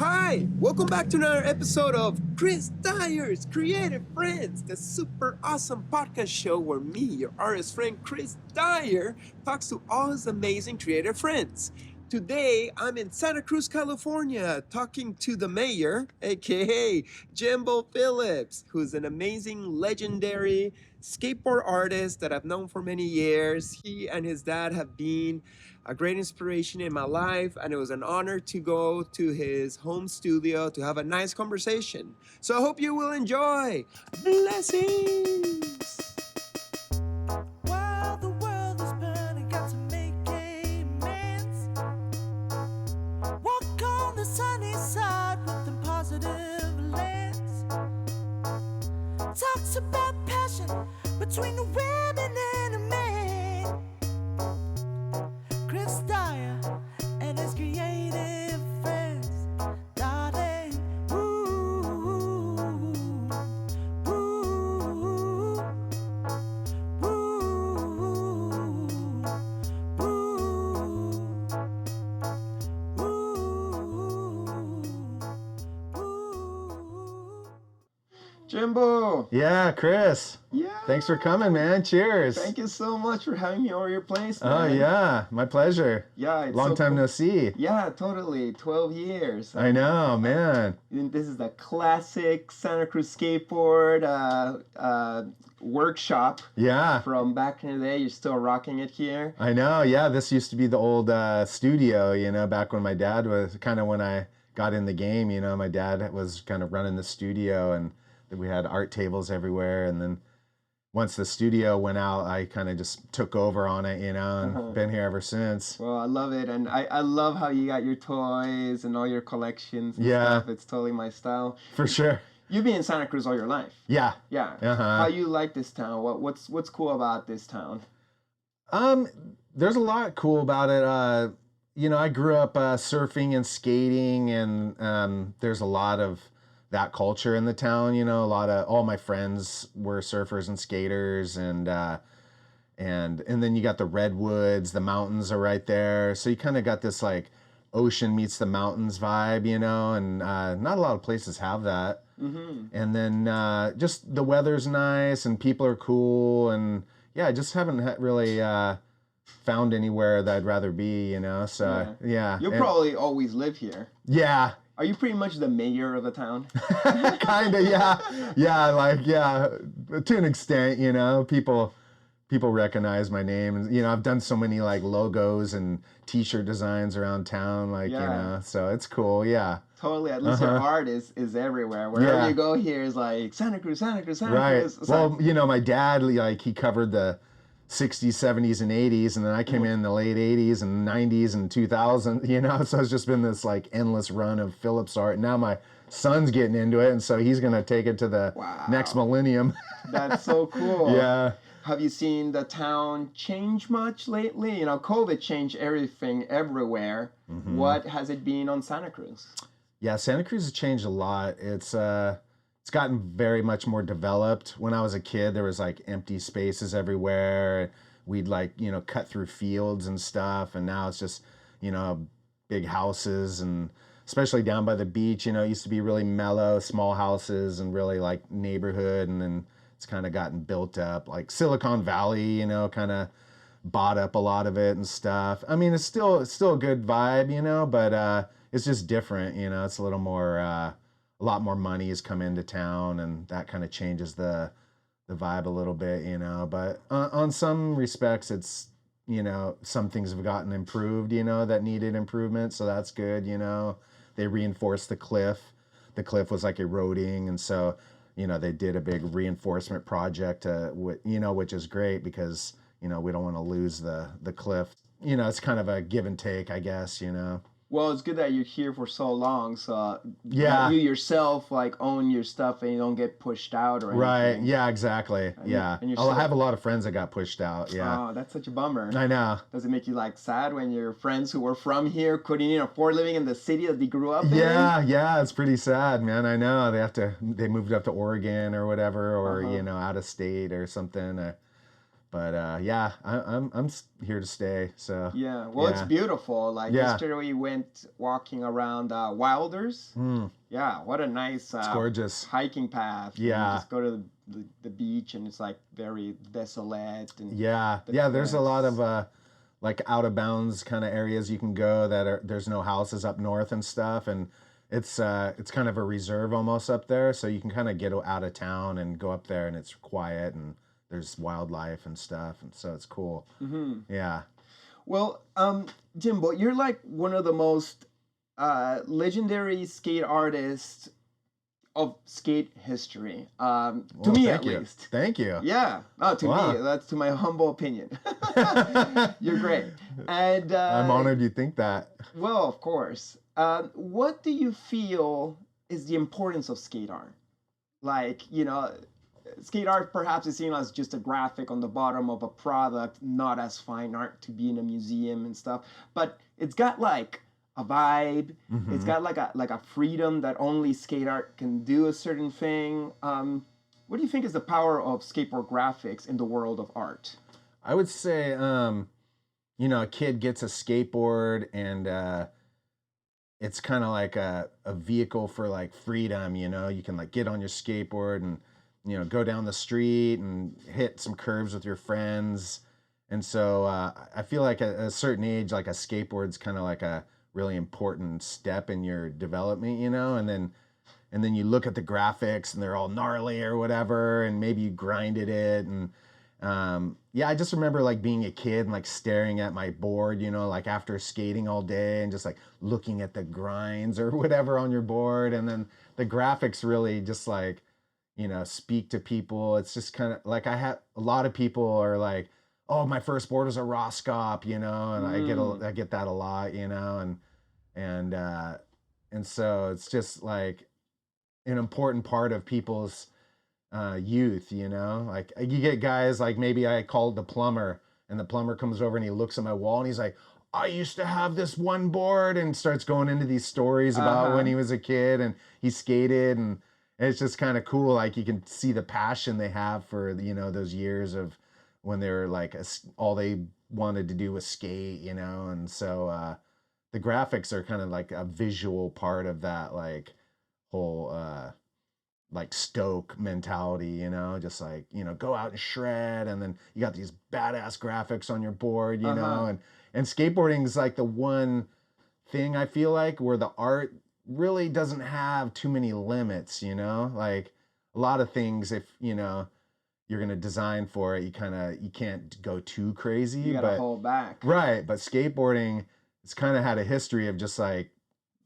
Hi, welcome back to another episode of Chris Dyer's Creative Friends, the super awesome podcast show where me, your artist friend Chris Dyer, talks to all his amazing creative friends. Today, I'm in Santa Cruz, California, talking to the mayor, aka Jimbo Phillips, who's an amazing, legendary skateboard artist that I've known for many years. He and his dad have been a great inspiration in my life, and it was an honor to go to his home studio to have a nice conversation. So I hope you will enjoy. Blessings! While the world is burning, got to make amends. Walk on the sunny side with a positive lens. Talks about passion between the women and the men. Chris Dyer and his creative friends, darling. Ooh, ooh, ooh, Jimbo! Yeah, Chris. Yeah! Thanks for coming, man. Cheers. Thank you so much for having me over your place, man. Oh, yeah. My pleasure. Yeah, it's Long so time cool. no see. Yeah, totally. 12 years. I know, man. And this is the classic Santa Cruz skateboard workshop Yeah. from back in the day. You're still rocking it here. I know. Yeah, this used to be the old studio, back when my dad was kind of when I got in the game, my dad was kind of running the studio and we had art tables everywhere. And then once the studio went out, I kind of just took over on it, and been here ever since. Well, I love it. And I love how you got your toys and all your collections and Yeah. stuff. It's totally my style. For sure. You've been in Santa Cruz all your life. Yeah. Yeah. Uh-huh. How you like this town? What's cool about this town? There's a lot cool about it. I grew up surfing and skating, and there's a lot of that culture in the town. All my friends were surfers and skaters, and then you got the redwoods, the mountains are right there, so you kind of got this like ocean meets the mountains vibe, and not a lot of places have that. Mm-hmm. And then just the weather's nice and people are cool, and yeah, I just haven't really found anywhere that I'd rather be, so yeah. You'll probably always live here. Yeah. Are you pretty much the mayor of the town? Kinda, yeah. Yeah, to an extent, people recognize my name, and I've done so many like logos and t-shirt designs around town, so it's cool, yeah. Totally. At least your art is everywhere. Wherever you go here is like Santa Cruz, Santa Cruz, Santa Cruz. Well, my dad, he covered the 60s, 70s, and 80s, and then I came in the late 80s and 90s and 2000, so it's just been this like endless run of Phillips art. And now my son's getting into it, and so he's going to take it to the next millennium. That's so cool. Yeah. Have you seen the town change much lately? COVID changed everything everywhere. Mm-hmm. What has it been on Santa Cruz? Yeah, Santa Cruz has changed a lot. It's gotten very much more developed. When I was a kid, there was like empty spaces everywhere. We'd cut through fields and stuff, and now it's just, big houses, and especially down by the beach, it used to be really mellow, small houses and really like neighborhood, and then it's kind of gotten built up. Like Silicon Valley, kind of bought up a lot of it and stuff. I mean, it's still a good vibe, but it's just different, it's a little more a lot more money has come into town, and that kind of changes the vibe a little bit, but on some respects it's, some things have gotten improved, that needed improvement. So that's good. They reinforced the cliff. The cliff was like eroding. And so, they did a big reinforcement project, which is great because, we don't want to lose the cliff. It's kind of a give and take, I guess, Well, it's good that you're here for so long, so yeah, you yourself own your stuff and you don't get pushed out or anything. Right? Yeah, exactly. Yeah, I have a lot of friends that got pushed out. Yeah. Oh, that's such a bummer. I know. Does it make you sad when your friends who were from here couldn't afford living in the city that they grew up in? Yeah, it's pretty sad, man. I know they moved up to Oregon or whatever, or out of state or something. But yeah, I'm here to stay. So Yeah, well, it's beautiful. Like yesterday, we went walking around Wilders. Yeah, what a nice, it's gorgeous hiking path. Yeah, you just go to the beach, and it's like very desolate. And there's a lot of like out of bounds kind of areas you can go there's no houses up north and stuff, and it's kind of a reserve almost up there, so you can kind of get out of town and go up there, and it's quiet and there's wildlife and stuff, and so it's cool. Yeah. Well, Jimbo, you're like one of the most legendary skate artists of skate history, to me at least. Thank you. Yeah. Oh, to me, that's to my humble opinion. You're great. And I'm honored you think that. Well, of course. What do you feel is the importance of skate art? Like, skate art perhaps is seen as just a graphic on the bottom of a product, not as fine art to be in a museum and stuff. But it's got like a vibe. It's got like a freedom that only skate art can do a certain thing. What do you think is the power of skateboard graphics in the world of art? I would say, a kid gets a skateboard and it's kind of like a vehicle for like freedom. You can like get on your skateboard and go down the street and hit some curves with your friends. And so I feel like at a certain age, like a skateboard's kind of like a really important step in your development, and then you look at the graphics and they're all gnarly or whatever, and maybe you grinded it. And I just remember like being a kid and like staring at my board, like after skating all day and just like looking at the grinds or whatever on your board. And then the graphics really just like, speak to people. It's just kind of like a lot of people are like, oh, my first board was a Roskopp, and I get that a lot, and so it's just like an important part of people's youth, like you get guys like maybe I called the plumber and the plumber comes over and he looks at my wall and he's like, I used to have this one board, and starts going into these stories about when he was a kid and he skated, and it's just kind of cool. Like you can see the passion they have for, those years of when they were like, all they wanted to do was skate, and so the graphics are kind of like a visual part of that, like whole like stoke mentality, just like, go out and shred, and then you got these badass graphics on your board, and skateboarding is like the one thing I feel like where the art really doesn't have too many limits, like a lot of things, if you're gonna design for it, you can't go too crazy. You gotta hold back. Right, but skateboarding, it's kind of had a history of just like,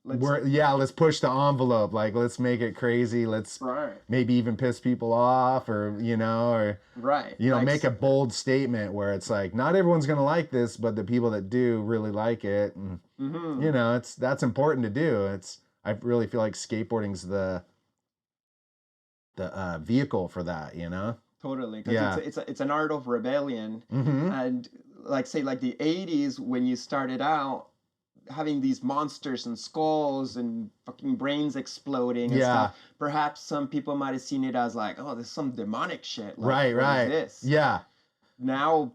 let's push the envelope, like let's make it crazy, let's maybe even piss people off, or make a bold statement where it's like, not everyone's gonna like this, but the people that do really like it, and that's important to do. I really feel like skateboarding's the vehicle for that, Totally, because it's an art of rebellion, and like say like the 80s when you started out having these monsters and skulls and fucking brains exploding and stuff. Perhaps some people might have seen it as like, oh, there's some demonic shit. Like, what is this? Yeah. Now,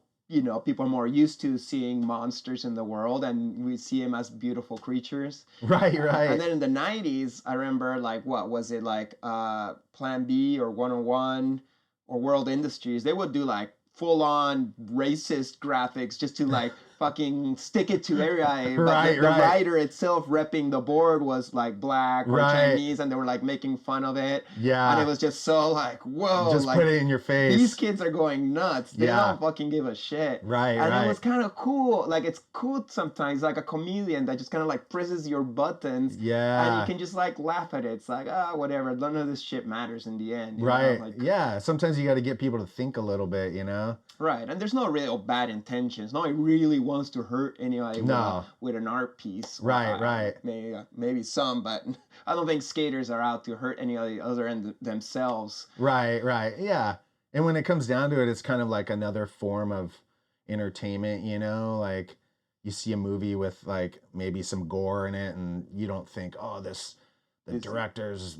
people are more used to seeing monsters in the world, and we see them as beautiful creatures. Right. And then in the 90s, I remember like, what was it, like Plan B or 101 or World Industries? They would do like full-on racist graphics just to like fucking stick it to everybody. But the writer itself repping the board was like black or Chinese, and they were like making fun of it. Yeah. And it was just so like, whoa. Just like, put it in your face. These kids are going nuts. They don't fucking give a shit. And it was kind of cool. Like, it's cool sometimes, like a chameleon that just kind of like presses your buttons. Yeah. And you can just like laugh at it. It's like, whatever. None of this shit matters in the end. Right. Like, yeah. Sometimes you got to get people to think a little bit, Right. And there's no real bad intentions. Nobody really wants to hurt anybody with an art piece. Right. Maybe some, but I don't think skaters are out to hurt anybody other than themselves. Right. Yeah. And when it comes down to it, it's kind of like another form of entertainment, like you see a movie with like maybe some gore in it and you don't think, oh, the director's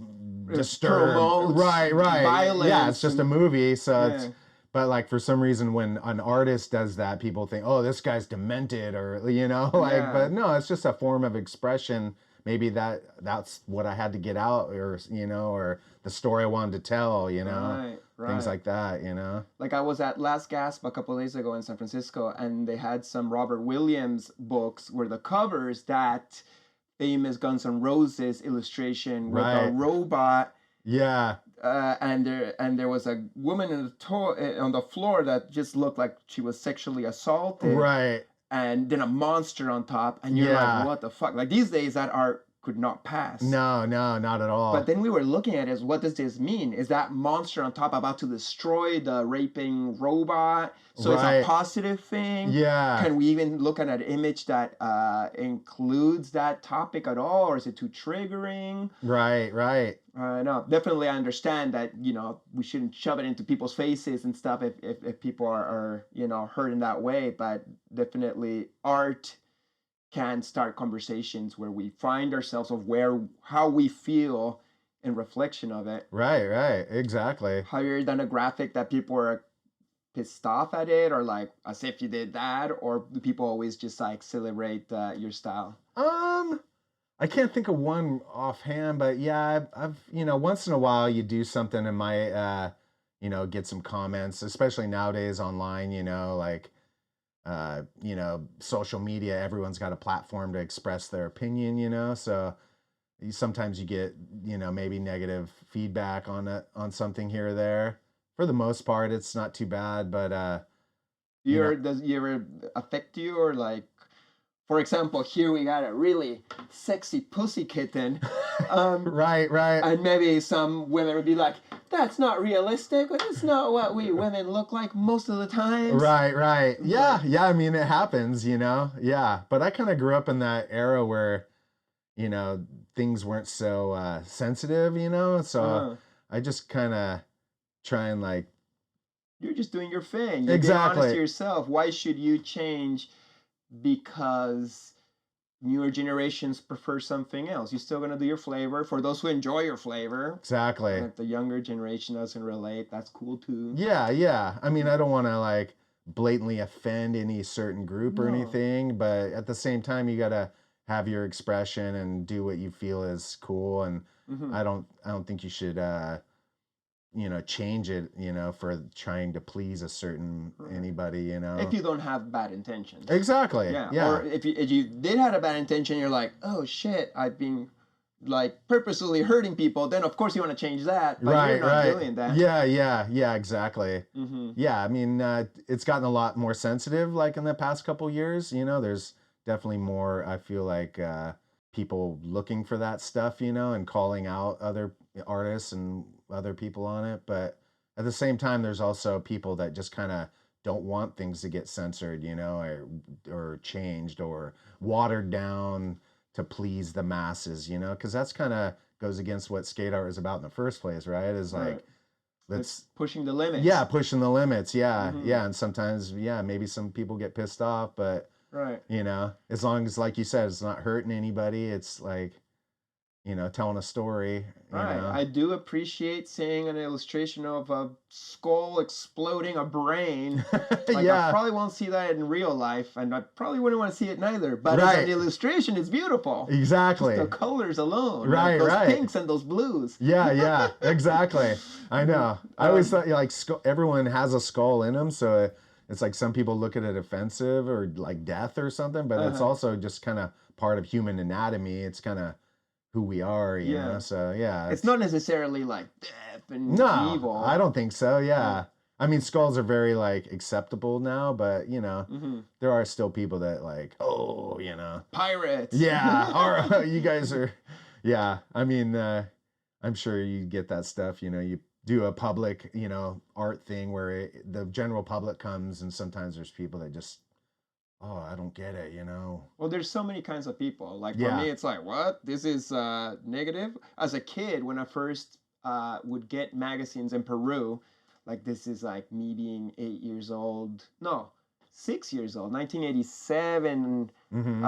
disturbed. Right. Violence. Yeah, it's just a movie. So But like for some reason, when an artist does that, people think, "Oh, this guy's demented," or like. Yeah. But no, it's just a form of expression. Maybe that's what I had to get out, or or the story I wanted to tell, Right. things like that, Like I was at Last Gasp a couple of days ago in San Francisco, and they had some Robert Williams books where the covers that famous Guns N' Roses illustration with a Right. robot. Yeah, And there was a woman on the floor that just looked like she was sexually assaulted, right. and then a monster on top, and you're Yeah. like, what the fuck? Like these days, that art could not pass. No, not at all. But then we were looking at it as, what does this mean? Is that monster on top about to destroy the raping robot? So it's Right. a positive thing? Yeah. Can we even look at an image that includes that topic at all, or is it too triggering? Right. No, definitely I understand that, we shouldn't shove it into people's faces and stuff if people are hurt in that way, but definitely art can start conversations where we find ourselves of how we feel in reflection of it. Right. Exactly. Have you ever done a graphic that people are pissed off at it, or like as if you did that, or do people always just like celebrate your style? I can't think of one offhand, but yeah, I've once in a while you do something and might get some comments, especially nowadays online, like social media, everyone's got a platform to express their opinion, so sometimes you get, maybe negative feedback on something here or there. For the most part, it's not too bad, but Does it ever affect you, or like, for example, here we got a really sexy pussy kitten. Right. And maybe some women would be like, that's not realistic. That's not what we women look like most of the time. Right. Yeah. I mean, it happens, Yeah. But I kind of grew up in that era where, things weren't so sensitive, so I just kind of try and like. You're just doing your thing. You're Exactly. being honest to yourself. Why should you change because newer generations prefer something else? You're still going to do your flavor for those who enjoy your flavor. Exactly. And if the younger generation doesn't relate, that's cool too. Yeah. I mean, I don't want to like blatantly offend any certain group or anything, but at the same time, you got to have your expression and do what you feel is cool. And I don't think you should, change it, for trying to please a certain anybody, If you don't have bad intentions. Exactly. Yeah. Or if you did have a bad intention, you're like, oh shit, I've been like purposely hurting people, then of course you want to change that, but you're not doing that. Yeah, exactly. Yeah, I mean, it's gotten a lot more sensitive like in the past couple years, there's definitely more, I feel like, people looking for that stuff, and calling out other artists and other people on it. But at the same time, there's also people that just kind of don't want things to get censored, or changed or watered down to please the masses, because that's kind of goes against what skate art is about in the first place, right? Is like, it's pushing the limits. Yeah, pushing the limits. Yeah. And sometimes, maybe some people get pissed off, but as long as, like you said, it's not hurting anybody, it's like, telling a story. I do appreciate seeing an illustration of a skull exploding a brain. Like, I probably won't see that in real life, and I probably wouldn't want to see it neither. But as an illustration, it's beautiful. Exactly. Just the colors alone. Right, like those pinks and those blues. Yeah, exactly. I know. I always thought like everyone has a skull in them, so it's like some people look at it offensive or like death or something, but it's also just kind of part of human anatomy. It's kind of who we are, you know. So it's not necessarily like death and evil. I don't think so. Yeah. I mean, skulls are very like acceptable now, but there are still people that like, pirates. Yeah, or you guys are. Yeah, I mean, I'm sure you get that stuff. You do a public, art thing where the general public comes, and sometimes there's people that just. Oh, I don't get it, Well, there's so many kinds of people. Like for me, it's like, what? This is negative? As a kid, when I first would get magazines in Peru, like this is like me being 8 years old. No, 6 years old, 1987, Mm-hmm.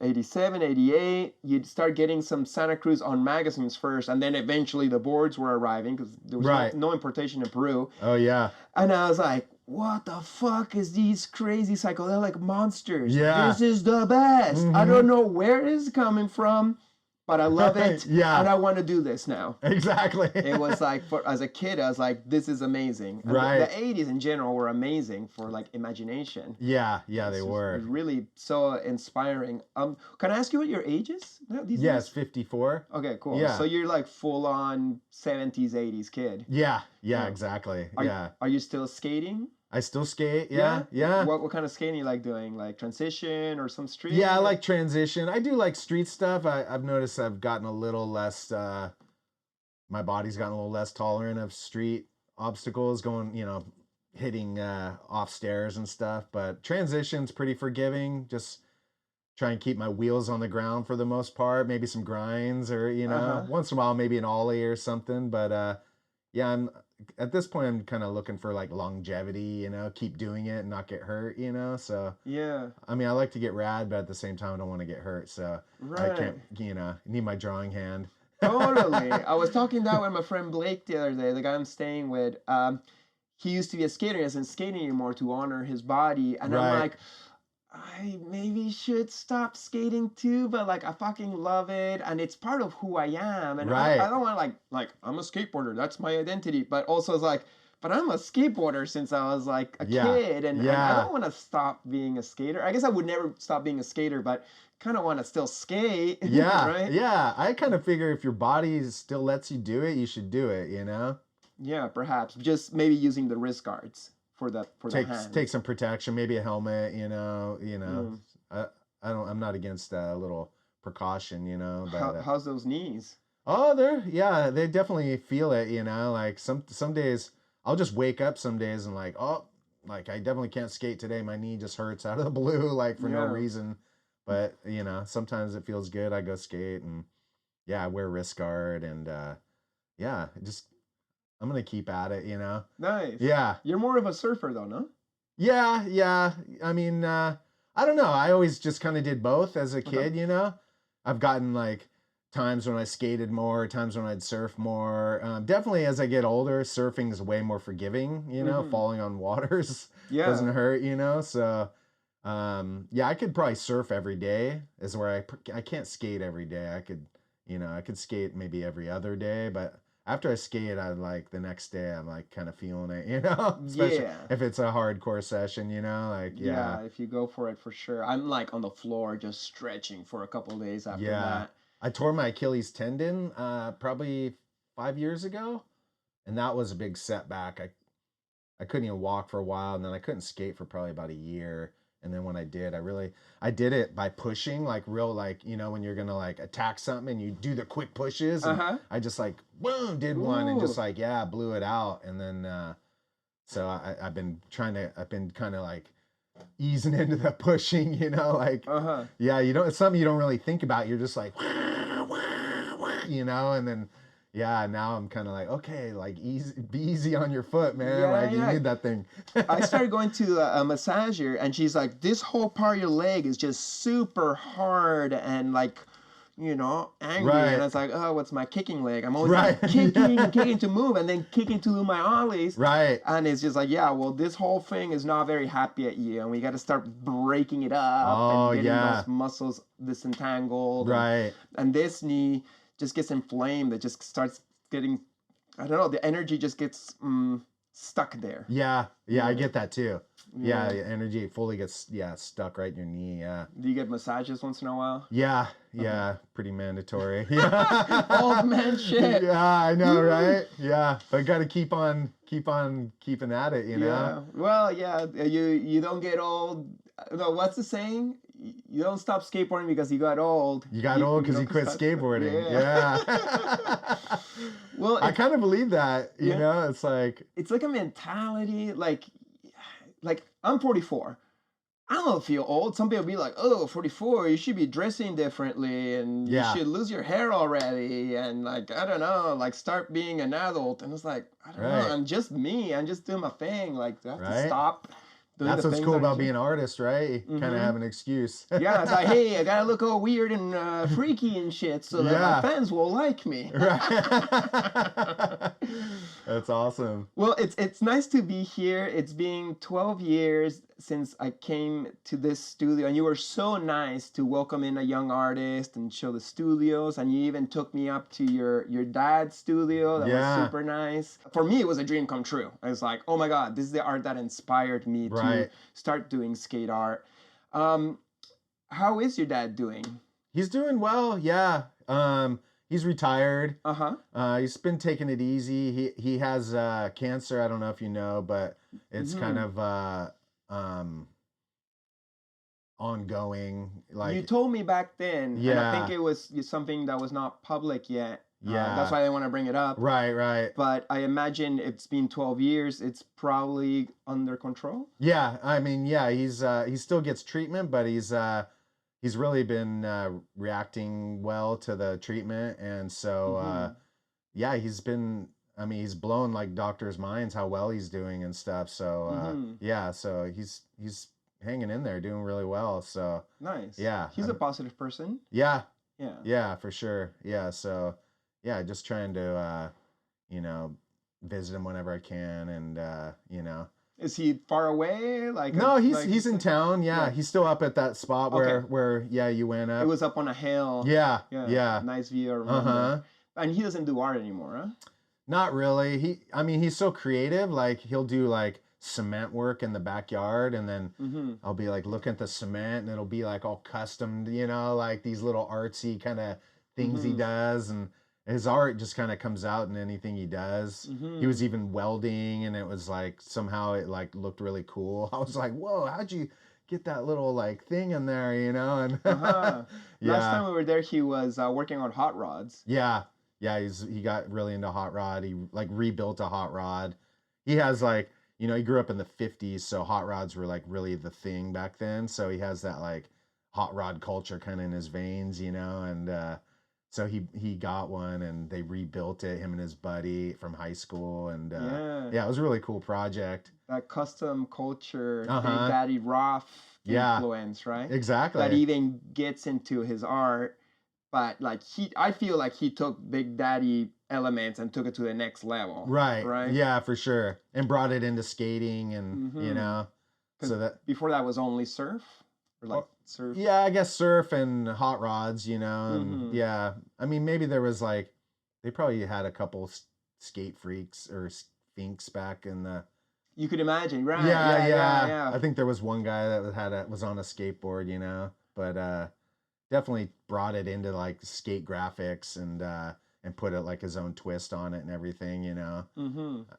87, 88. You'd start getting some Santa Cruz on magazines first, and then eventually the boards were arriving because there was Right. no importation in Peru. Oh yeah. And I was like, what the fuck is these crazy psychedelic monsters? Yeah. This is the best. I Mhm. don't know where it is coming from, but I love it. Yeah. And I want to do this now. Exactly. It was like, as a kid, I was like, this is amazing. And Right. The 80s in general were amazing for like imagination. Yeah, they It's just were. really so inspiring. Can I ask you what your age is? These Yes, days? 54. Okay, cool. Yeah. So you're like full on 70s, 80s kid. Yeah, Yeah. exactly. Are, Yeah. Are you still skating? I still skate. Yeah. What kind of skating you like doing? Like transition or some street? Yeah, I like transition. I do like street stuff. I've noticed I've gotten a little less, my body's gotten a little less tolerant of street obstacles, going, hitting off stairs and stuff. But transition's pretty forgiving. Just try and keep my wheels on the ground for the most part. Maybe some grinds or, once in a while, maybe an ollie or something. But yeah, at this point, I'm kind of looking for like longevity, keep doing it and not get hurt, so. Yeah. I mean, I like to get rad, but at the same time, I don't want to get hurt. So Right. I can't, need my drawing hand. Totally. I was talking that with my friend Blake the other day, the guy I'm staying with. He used to be a skater. He isn't skating anymore to honor his body. And I'm Right. like, I maybe should stop skating too, but like I fucking love it and it's part of who I am. And Right. I don't want to like I'm a skateboarder. That's my identity. But also it's like, but I'm a skateboarder since I was like a Yeah. kid and I Yeah. don't want to stop being a skater. I guess I would never stop being a skater, but kind of want to still skate. Yeah. Right? Yeah. I kind of figure if your body still lets you do it, you should do it, Yeah, perhaps. Just maybe using the wrist guards for the hands. Take some protection, maybe a helmet, Mm. I'm not against a little precaution, but How's those knees? oh, they definitely feel it, like some days I'll just wake up some days and like, oh, like I definitely can't skate today. My knee just hurts out of the blue, like for no Yeah. reason. But, sometimes it feels good. I go skate and yeah, I wear wrist guard and yeah, I'm going to keep at it, Nice. Yeah. You're more of a surfer though, no? Yeah. I mean, I don't know. I always just kind of did both as a Okay. kid, I've gotten like times when I skated more, times when I'd surf more. Definitely as I get older, surfing is way more forgiving, Mhm. falling on waters Yeah. doesn't hurt, So, yeah, I could probably surf every day is where I can't skate every day. I could skate maybe every other day, but after I skate, I like the next day, I'm like kind of feeling it, especially Yeah. if it's a hardcore session, like, yeah. If you go for it for sure. I'm like on the floor just stretching for a couple days after Yeah. that. I tore my Achilles tendon probably 5 years ago, and that was a big setback. I couldn't even walk for a while, and then I couldn't skate for probably about a year. And then when I did, I did it by pushing, like real, like, when you're gonna like attack something and you do the quick pushes. And Uh-huh. I just like, boom, did one and just Ooh. like, yeah, blew it out. And then, so I've been kind of like easing into the pushing, like, Uh-huh. yeah, it's something you don't really think about. You're just like, and then, yeah, now I'm kind of like, okay, like be easy on your foot, man. Yeah, like yeah. you need that thing. I started going to a massager and she's like, this whole part of your leg is just super hard and like, angry. Right. And I was like, oh, what's my kicking leg? I'm always Right. like kicking and kicking to move and then kicking to do my ollies. Right. And it's just like, yeah, well, this whole thing is not very happy at you, and we got to start breaking it up Oh, and getting yeah. those muscles disentangled. Right. And this knee just gets inflamed. It just starts getting, I don't know, the energy just gets stuck there. Yeah. Yeah. I Yeah. get that too. Yeah. Yeah. The energy fully gets, stuck right in your knee. Yeah. Do you get massages once in a while? Yeah. Yeah. Pretty mandatory. Yeah. Old man shit. Yeah. I know. Right. Yeah. But got to keep on keeping at it, Yeah. Well, yeah. You don't get old. No, what's the saying? You don't stop skateboarding because you got old. You got old because you don't quit stop- skateboarding. Yeah. Well, I kind of believe that, Yeah. it's like, it's like a mentality. Like I'm 44. I don't feel old. Some people be like, oh, 44, you should be dressing differently and Yeah. you should lose your hair already. And like, I don't know, like start being an adult. And it's like, I don't know, Right. I'm just me. I'm just doing my thing. Like, do I have to Right. stop doing That's the what's things cool that about you- being an artist, right? You kind of have an excuse. Yeah, it's like, hey, I gotta look all weird and freaky and shit so that my fans will like me. Right. That's awesome. Well, it's nice to be here. It's been 12 years since I came to this studio, and you were so nice to welcome in a young artist and show the studios, and you even took me up to your dad's studio. That was super nice. For me, it was a dream come true. I was like, oh my God, this is the art that inspired me to start doing skate art. How is your dad doing? He's doing well, yeah. He's retired. He's been taking it easy. He has cancer. I don't know if you know, but it's kind of ongoing. Like you told me back then, and I think it was something that was not public yet. That's why I didn't want to bring it up. Right. But I imagine it's been 12 years. It's probably under control. Yeah, I mean, yeah, he still gets treatment, but he's really been reacting well to the treatment, and so he's blown like doctors' minds how well he's doing and stuff. So so he's hanging in there, doing really well. So nice. Yeah, he's a positive person. Yeah, for sure. Yeah, so just trying to visit him whenever I can, and Is he far away? No, he's in town. Yeah, he's still up at that spot where you went up. It was up on a hill. Yeah. Nice view. I remember. And he doesn't do art anymore, huh? Not really. He's so creative. Like he'll do like cement work in the backyard, and then I'll be like looking at the cement, and it'll be like all custom, like these little artsy kind of things he does, and his art just kind of comes out in anything he does. He was even welding, and it was like somehow it like looked really cool. I was like, whoa, how'd you get that little like thing in there, And Last time we were there, he was working on hot rods. Yeah, he got really into hot rod. He like rebuilt a hot rod. He has like, he grew up in the 50s, so hot rods were like really the thing back then. So he has that like hot rod culture kind of in his veins, and so he got one, and they rebuilt it, him and his buddy from high school, and it was a really cool project. That custom culture, Big Daddy Roth influence, right? Exactly. That even gets into his art, but like I feel like he took Big Daddy elements and took it to the next level. Right. Yeah, for sure, and brought it into skating, and so that before that was only surf. Or like surf. Yeah, I guess surf and hot rods, and maybe there was like, they probably had a couple skate freaks or finks back in the. You could imagine, right? Yeah. I think there was one guy that was on a skateboard, but definitely brought it into like skate graphics and put it like his own twist on it and everything,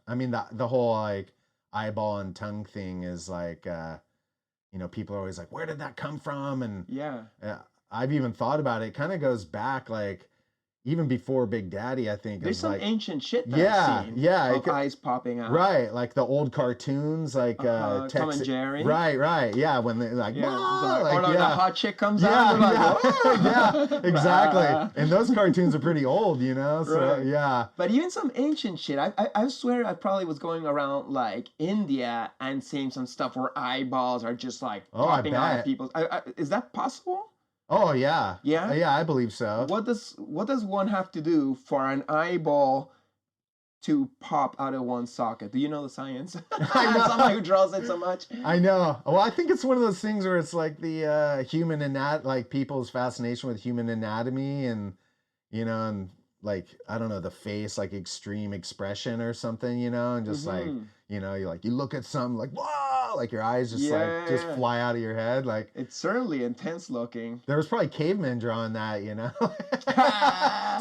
I mean, the whole like eyeball and tongue thing is like. People are always like, where did that come from? And I've even thought about it. It kind of goes back like even before Big Daddy, I think. There's some like, ancient shit that I've seen. Of eyes popping out. Right. Like the old cartoons, like Tom and Jerry. Right. Yeah. When they like, the hot chick comes out. Yeah, exactly. And those cartoons are pretty old, So But even some ancient shit. I swear I probably was going around like India and seeing some stuff where eyeballs are just like popping out of people's. Is that possible? Oh yeah. Yeah? Yeah, I believe so. What does one have to do for an eyeball to pop out of one socket? Do you know the science? Someone who draws it so much. I know. Well, I think it's one of those things where it's like the human like people's fascination with human anatomy, and and like, I don't know, the face, like extreme expression or something, and just like, you look at something like, whoa, like your eyes just just fly out of your head. Like, it's certainly intense looking. There was probably cavemen drawing that,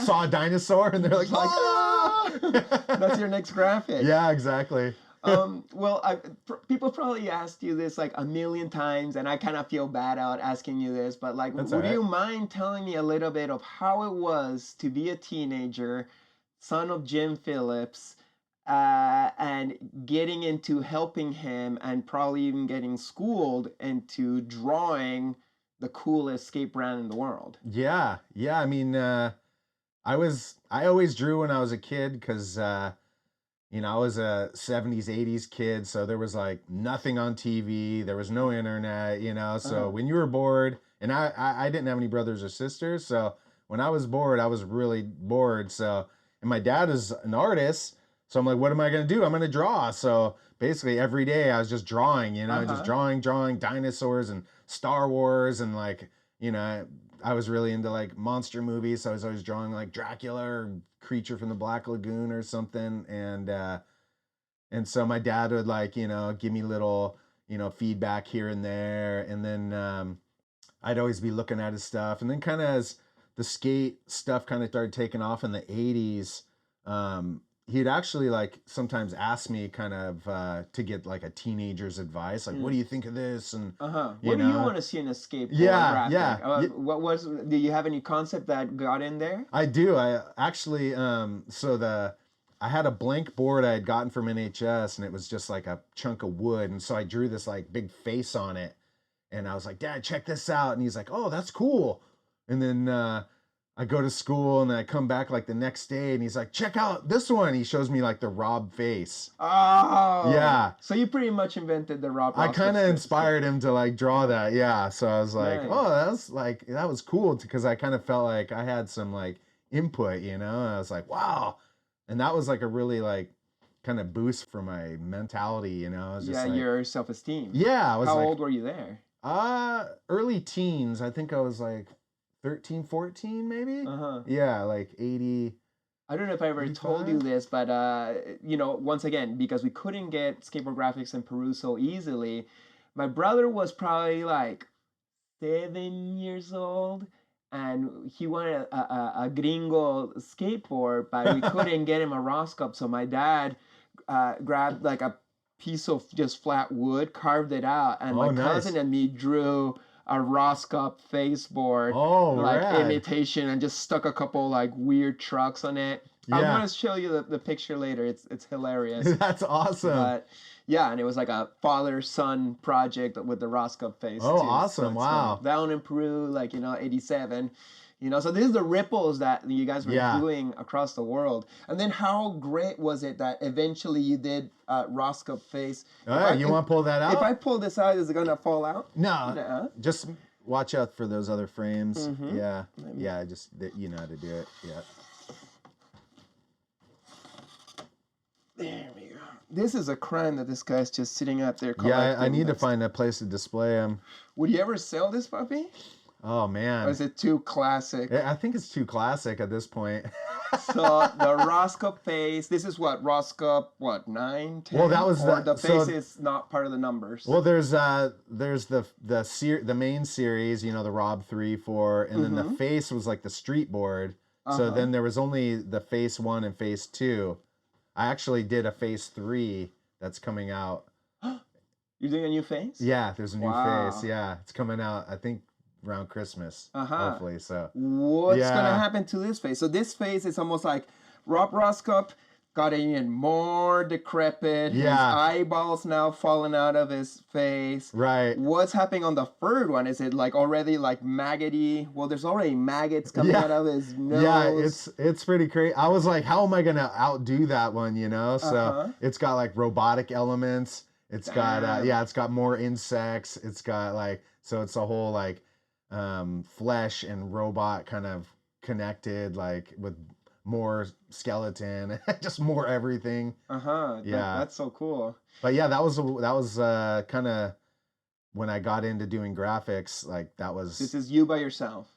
Saw a dinosaur and they're like, whoa! That's your next graphic. Yeah, exactly. Well, people probably asked you this like a million times, and I kind of feel bad out asking you this, but like, would you mind telling me a little bit of how it was to be a teenager, son of Jim Phillips, and getting into helping him, and probably even getting schooled into drawing the coolest skate brand in the world? Yeah. I mean, I always drew when I was a kid because you know, I was a 70s, 80s kid, so there was like nothing on TV, there was no internet, you know. So when you were bored, and I didn't have any brothers or sisters, so when I was bored, I was really bored. So, and my dad is an artist, so I'm like, what am I gonna do? I'm gonna draw. So basically every day I was just drawing, you know, just drawing dinosaurs and Star Wars, and like, you know, I was really into like monster movies, so I was always drawing like Dracula or Creature from the Black Lagoon or something. And so my dad would, like, you know, give me little, you know, feedback here and there, and then I'd always be looking at his stuff. And then kind of as the skate stuff kind of started taking off in the 80s, he'd actually like sometimes ask me kind of to get like a teenager's advice, like, what do you think of this? And what do you want to see in a skateboard graphic? Do you have any concept that got in there? I do. I actually I had a blank board I had gotten from NHS, and it was just like a chunk of wood, and so I drew this like big face on it, and I was like, Dad, check this out. And he's like, oh, that's cool. And then I go to school, and then I come back like the next day, and he's like, check out this one. He shows me like the Rob face. Oh. Yeah. So you pretty much invented the Rob. I kind of inspired him to like draw that. Yeah. So I was like, Nice. oh, that was cool, because I kind of felt like I had some like input, you know? And I was like, wow. And that was like a really like kind of boost for my mentality, you know? I was just like, your self-esteem. yeah. I was How like, old were you there? early teens. I think I was like 13, 14 maybe. Yeah, like 80. I don't know if I ever told you this, but you know, once again, because we couldn't get skateboard graphics in Peru so easily, my brother was probably like 7 years old, and he wanted a gringo skateboard, but we couldn't get him a Roskopp. So my dad grabbed like a piece of just flat wood, carved it out, and my cousin and me drew a Roskopp Face board, like rad. imitation, and just stuck a couple like weird trucks on it. I'm gonna show you the picture later. It's hilarious. That's awesome. But yeah, and it was like a father-son project with the Roskopp Face. Oh, too. awesome. So wow. Down in Peru, like, you know, 87. You know, so this is the ripples that you guys were doing across the world. And then how great was it that eventually you did Roskopp Face? You want to pull that out? If I pull this out, is it going to fall out? No. Just watch out for those other frames. Yeah. Yeah, just, you know how to do it. Yeah. There we go. This is a crime that this guy's just sitting out there collecting. Yeah, I need to find a place to display them. Would you ever sell this puppy? Oh, man. Or is it too classic? I think it's too classic at this point. So the Roskopp Face, this is what, Roskopp, 9, 10? Well, that was the face is not part of the numbers. Well, there's the main series, you know, the Rob 3, 4, and then the face was like the street board. So then there was only the Face 1 and Face 2. I actually did a Face 3 that's coming out. You're doing a new face? Yeah, there's a new face. Yeah, it's coming out, I think, around Christmas, hopefully. So what's gonna happen to this face? So this face is almost like Rob Roskopp got even more decrepit. His eyeballs now falling out of his face. Right. What's happening on the third one? Is it like already like maggoty? Well, there's already maggots coming out of his nose. Yeah, it's pretty crazy. I was like, how am I gonna outdo that one? You know, so it's got like robotic elements. It's got it's got more insects. It's got like, so it's a whole like flesh and robot kind of connected, like with more skeleton, just more everything. That's so cool. But yeah, that was kind of when I got into doing graphics. Like that was. This is you by yourself.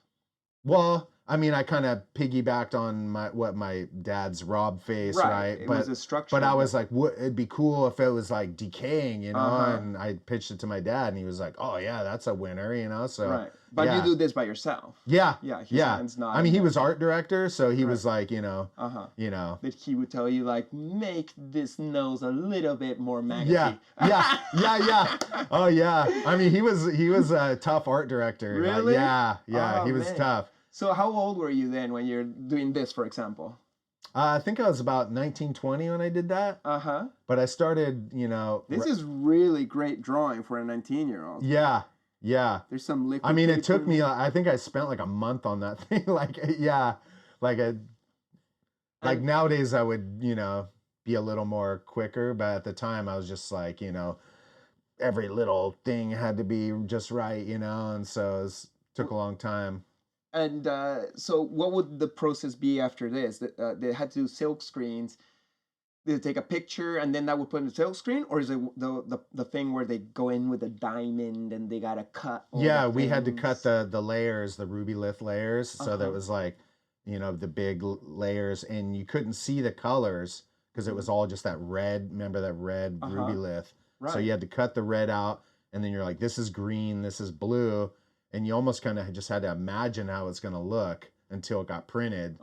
Well, I mean, I kind of piggybacked on my dad's Rob face, right? It was a structure. But I was like, it'd be cool if it was like decaying, you know? And I pitched it to my dad, and he was like, oh yeah, that's a winner, you know? So But you do this by yourself. Yeah. Hands not. I mean, he was art director, so he was like, you know, That he would tell you like, make this nose a little bit more maggoty. Yeah. Oh yeah. I mean, he was a tough art director. Really? He was tough. So how old were you then when you're doing this, for example? I think I was about 19, 20 when I did that. But I started, you know. This is really great drawing for a 19-year-old. Yeah. There's some liquid. I mean, it took me, I think I spent like a month on that thing. Like nowadays I would, you know, be a little more quicker. But at the time, I was just like, you know, every little thing had to be just right, you know, and so took a long time. And so, what would the process be after this? They had to do silk screens. Did they take a picture and then that would put in the silk screen, or is it the thing where they go in with a diamond and they gotta cut? Yeah, we had to cut the layers, the ruby lith layers, so that was like, you know, the big layers, and you couldn't see the colors because it was all just that red. Remember that red ruby lith? Right. So you had to cut the red out, and then you're like, this is green, this is blue, and you almost kind of just had to imagine how it's gonna look until it got printed.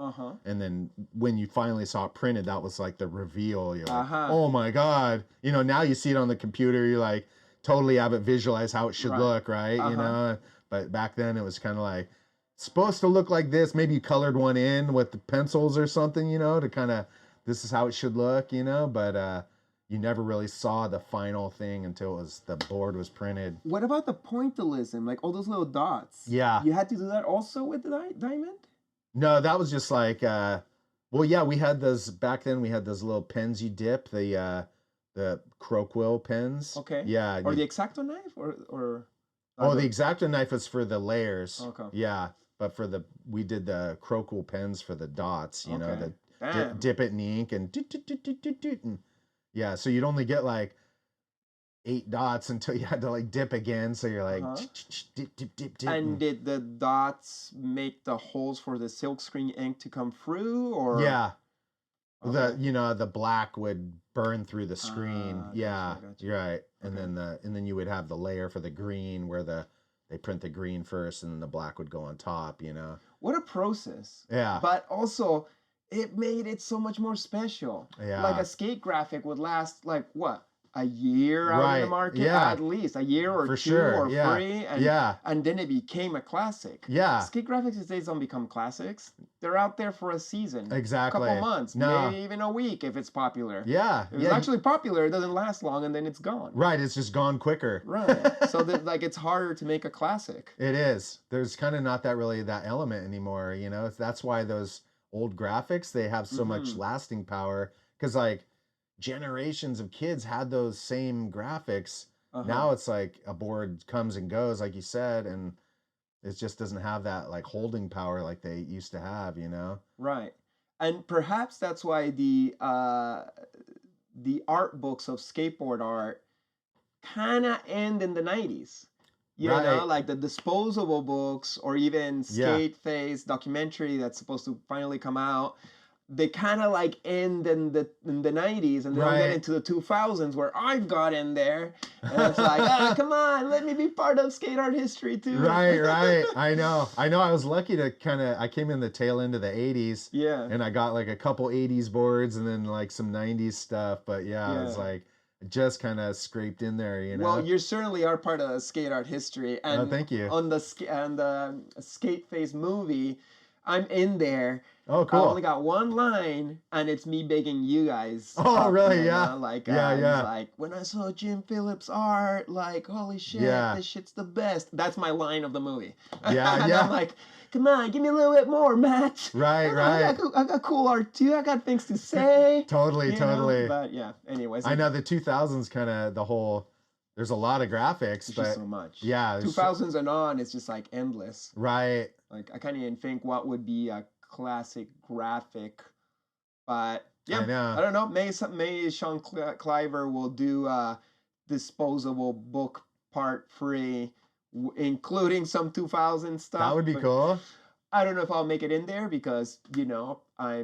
And then when you finally saw it printed, that was like the reveal. You're like, oh my God. You know, now you see it on the computer, you like totally have it visualize how it should look, right? You know, but back then it was kind of like supposed to look like this. Maybe you colored one in with the pencils or something, you know, to kind of, this is how it should look, you know, but you never really saw the final thing until the board was printed. What about the pointillism, like all those little dots? Yeah. You had to do that also with the diamond? No, that was just like, well, yeah, we had those back then. We had those little pens you dip, the Croquill pens. Okay. Yeah. Or the X-Acto knife, or. Oh, the X-Acto knife was for the layers. Okay. Yeah, but we did the Croquill pens for the dots. You know, the dip it in the ink and and yeah. So you'd only get like 8 dots until you had to like dip again. So you're like dip. And did the dots make the holes for the silkscreen ink to come through, or? Yeah. Okay. The black would burn through the screen. Gotcha. You're right. And then you would have the layer for the green where they print the green first and then the black would go on top, you know. What a process. Yeah. But also it made it so much more special. Yeah. Like a skate graphic would last like what? A year out in the market, at least a year or for 2 sure. or 3, and then it became a classic. Yeah, skate graphics these days don't become classics. They're out there for a season, exactly, a couple months, maybe even a week if it's popular. Yeah, if it's actually popular, it doesn't last long, and then it's gone. Right, it's just gone quicker. Right, so like it's harder to make a classic. It is. There's kind of not that really that element anymore. You know, that's why those old graphics they have so much lasting power because like. Generations of kids had those same graphics. Now it's like a board comes and goes, like you said, and it just doesn't have that like holding power like they used to have, you know? Right. And perhaps that's why the art books of skateboard art kind of end in the 90s. You know, like the disposable books or even Skate Face documentary that's supposed to finally come out. They kind of like end in the 90s and then get into the 2000s where I've got in there and it's like, come on, let me be part of skate art history too. Right. I know. I was lucky to I came in the tail end of the 80s. Yeah. And I got like a couple 80s boards and then like some 90s stuff. But I was like, just kind of scraped in there, you know? Well, you certainly are part of skate art history. And thank you. On the Skate Face movie, I'm in there. Oh, cool. I only got one line, and it's me begging you guys. Oh, really? Yeah. Like, like, when I saw Jim Phillips art, like, holy shit, this shit's the best. That's my line of the movie. Yeah, and I'm like, come on, give me a little bit more, Matt. Right. I got cool art, too. I got things to say. Totally. But, yeah, anyways. I know the 2000s kind of the whole... There's a lot of graphics, but just so much. Yeah, 2000s and on, it's just like endless. Right. Like I can't even think what would be a classic graphic, but yeah, I don't know. Maybe Sean Cliver will do a disposable book part 3, including some 2000 stuff. That would be cool. I don't know if I'll make it in there because I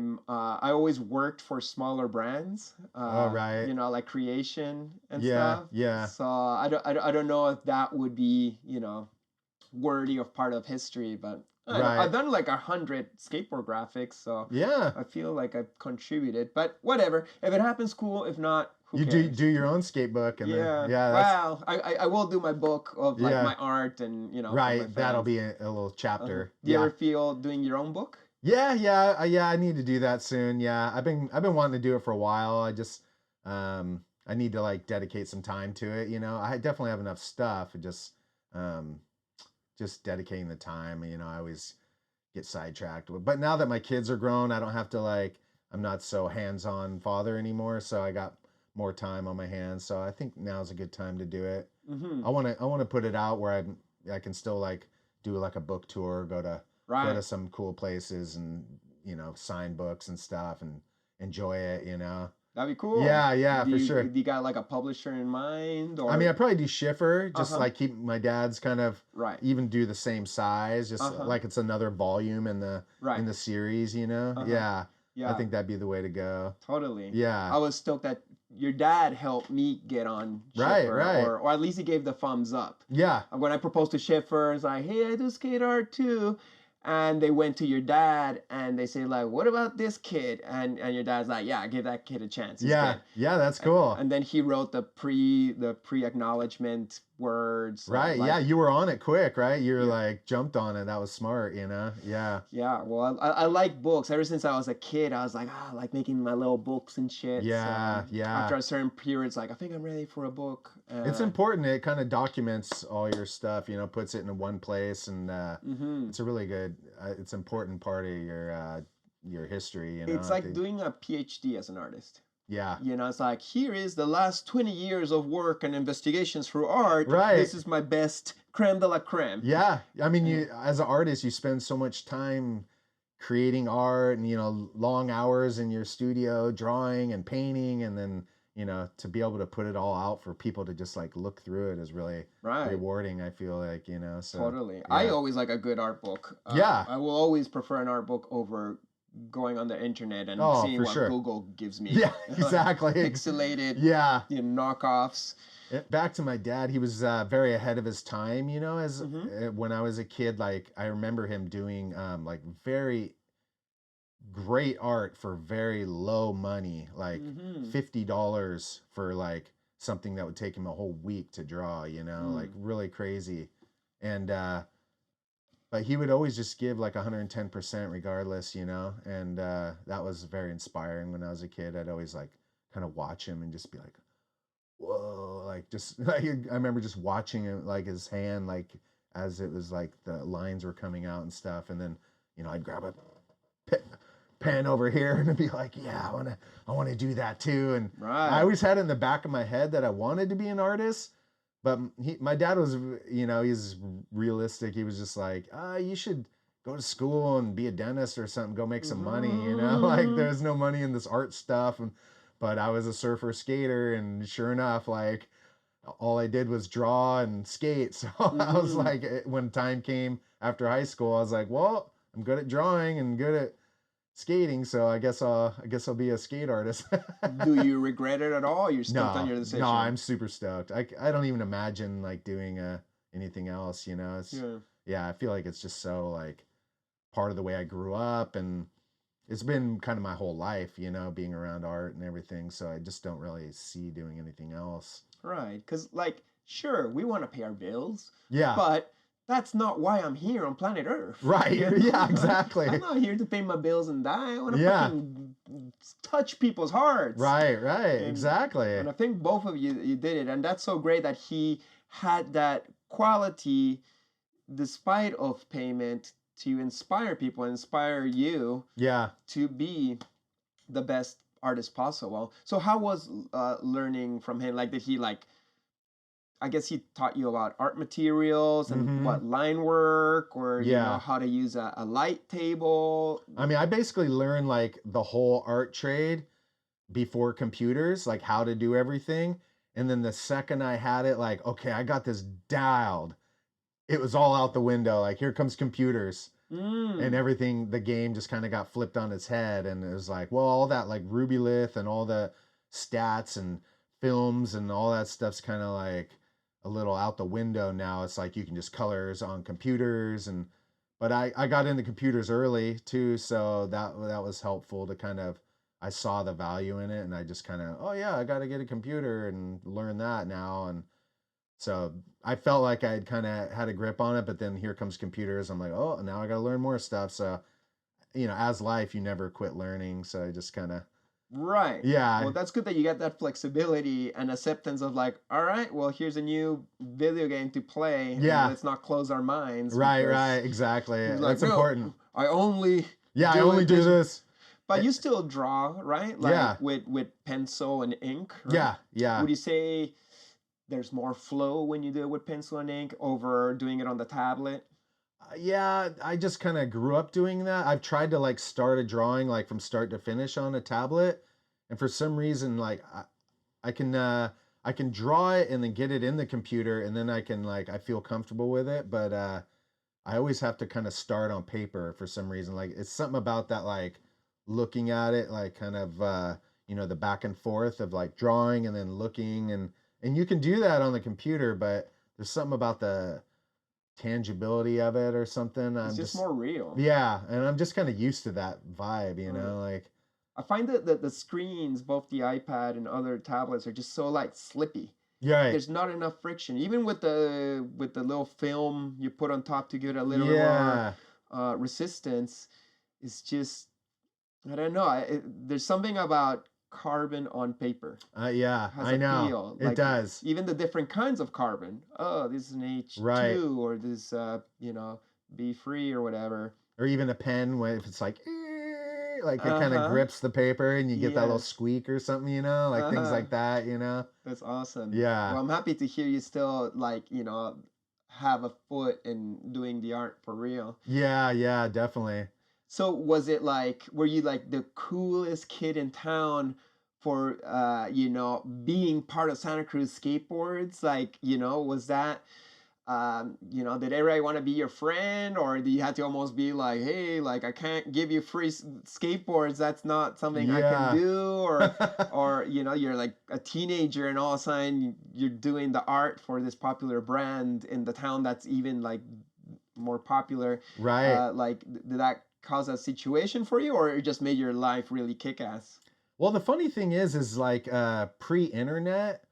always worked for smaller brands. Like Creation and stuff. Yeah. So I don't know if that would be worthy of part of history, but I've done like 100 skateboard graphics, so I feel like I've contributed. But whatever, if it happens, cool. If not, who cares? do your own skate book, and well, I will do my book of like my art and right. That'll be a little chapter. Do you ever feel doing your own book? Yeah. I need to do that soon. Yeah, I've been wanting to do it for a while. I just I need to like dedicate some time to it. I definitely have enough stuff. Just dedicating the time. I always get sidetracked. But now that my kids are grown, I don't have to like I'm not so hands-on father anymore, so I got more time on my hands. So I think now's a good time to do it. Mm-hmm. I want to put it out where I can still like do like a book tour, go to some cool places and, you know, sign books and stuff and enjoy it, you know. That'd be cool. Yeah, for sure. Do you got like a publisher in mind? Or I mean, I probably do Schiffer, just like keep my dad's kind of even do the same size, just like it's another volume in the series, you know. Yeah, I think that'd be the way to go. Totally. Yeah, I was stoked that your dad helped me get on Schiffer, or at least he gave the thumbs up. Yeah. When I proposed to Schiffer, it's like, hey, I do skate art too. And they went to your dad and they say like, what about this kid? And your dad's like, yeah, give that kid a chance. Yeah, that's cool. And then he wrote the pre-acknowledgement words. Right. Like, yeah, you were on it quick, right? You were like jumped on it. That was smart, you know? Yeah. Yeah. Well, I like books. Ever since I was a kid, I was like, I like making my little books and shit. Yeah. So after a certain period, it's like, I think I'm ready for a book. It's important. It kind of documents all your stuff, you know, puts it in one place, and it's a really good. It's an important part of your history. You know, it's like doing a PhD as an artist. Yeah. You know, it's like, here is the last 20 years of work and investigations through art. Right. This is my best creme de la creme. Yeah. I mean, you as an artist, you spend so much time creating art and, you know, long hours in your studio drawing and painting, and then, you know, to be able to put it all out for people to just like look through it is really rewarding, I feel like, you know. So totally. Yeah. I always like a good art book. I will always prefer an art book over going on the internet and seeing what Google gives me. Yeah, exactly. Pixelated, you know, knockoffs. Back to my dad, he was very ahead of his time, you know, as when I was a kid. Like, I remember him doing like very great art for very low money, like $50 for like something that would take him a whole week to draw, you know, like really crazy. And but he would always just give like 110% regardless, you know, and that was very inspiring when I was a kid. I'd always like kind of watch him and just be like, whoa, like just like, I remember just watching it, like his hand, like as it was like the lines were coming out and stuff, and then, you know, I'd grab a pen over here and be like, yeah, I want to do that too. And I always had it in the back of my head that I wanted to be an artist, but my dad was, you know, he's realistic. He was just like, you should go to school and be a dentist or something, go make some money, you know, like there's no money in this art stuff. But I was a surfer skater, and sure enough, like all I did was draw and skate. So I was like, when time came after high school, I was like, well, I'm good at drawing and good at skating, so I guess I'll be a skate artist. Do you regret it at all? You're stoked on your decision? No, I'm super stoked. I don't even imagine like doing anything else, you know. It's I feel like it's just so like part of the way I grew up, and it's been kind of my whole life, you know, being around art and everything, so I just don't really see doing anything else. Right, because like, sure, we want to pay our bills, yeah, but that's not why I'm here on planet Earth. Right. You know? Yeah, exactly. I'm not here to pay my bills and die. I want to fucking touch people's hearts. Right, exactly. And I think both of you did it. And that's so great that he had that quality, despite of payment, to inspire people, inspire you to be the best artist possible. So how was learning from him? Like, did he like, I guess he taught you about art materials and what line work, or you know, how to use a light table. I mean, I basically learned like the whole art trade before computers, like how to do everything. And then the second I had it, like, okay, I got this dialed, it was all out the window. Like, here comes computers. And everything, the game just kind of got flipped on its head. And it was like, well, all that like Rubylith and all the stats and films and all that stuff's kind of like a little out the window now. It's like you can just colors on computers, but I got into computers early too, so that was helpful to kind of, I saw the value in it, and I just kind of, oh yeah, I got to get a computer and learn that now. And so I felt like I'd kind of had a grip on it, but then here comes computers. I'm like, oh, now I got to learn more stuff. So, you know, as life, you never quit learning. So I just kind of, right. Yeah. Well, that's good that you get that flexibility and acceptance of like, all right, well, here's a new video game to play. Yeah. Let's not close our minds. Right. Exactly. Like, that's important. I only do this. But you still draw, right? Like Yeah. with pencil and ink. Right? Yeah, yeah. Would you say there's more flow when you do it with pencil and ink over doing it on the tablet? Yeah, I just kind of grew up doing that. I've tried to like start a drawing like from start to finish on a tablet, and for some reason like I can draw it and then get it in the computer, and then I can like I feel comfortable with it, but I always have to kind of start on paper for some reason. Like it's something about that like looking at it like kind of the back and forth of like drawing and then looking, and you can do that on the computer, but there's something about the tangibility of it or something. It's just more real. Yeah, and I'm just kind of used to that vibe, like I find that the screens, both the iPad and other tablets, are just so like slippy. yeah, There's not enough friction, even with the little film you put on top to get a little yeah, more resistance. It's just, I don't know. There's something about carbon on paper. yeah, Has I a know feel. it Like, does. Even the different kinds of carbon. Oh, this is an H2, Right. or this B free or whatever. Or even a pen when if it's like it kind of grips the paper and you get that little Yes. squeak or something, like things like that, That's awesome. Yeah. Well, I'm happy to hear you still have a foot in doing the art for real. Yeah, definitely. So was it like, were you like the coolest kid in town for being part of Santa Cruz Skateboards? Like, was that did everybody want to be your friend, or do you have to almost be like, hey, like I can't give you free skateboards, that's not something I can do, or you're like a teenager and all of a sudden you're doing the art for this popular brand in the town that's even like more popular, Right. did that cause a situation for you, or it just made your life really kick-ass? Well, the funny thing is like pre-internet,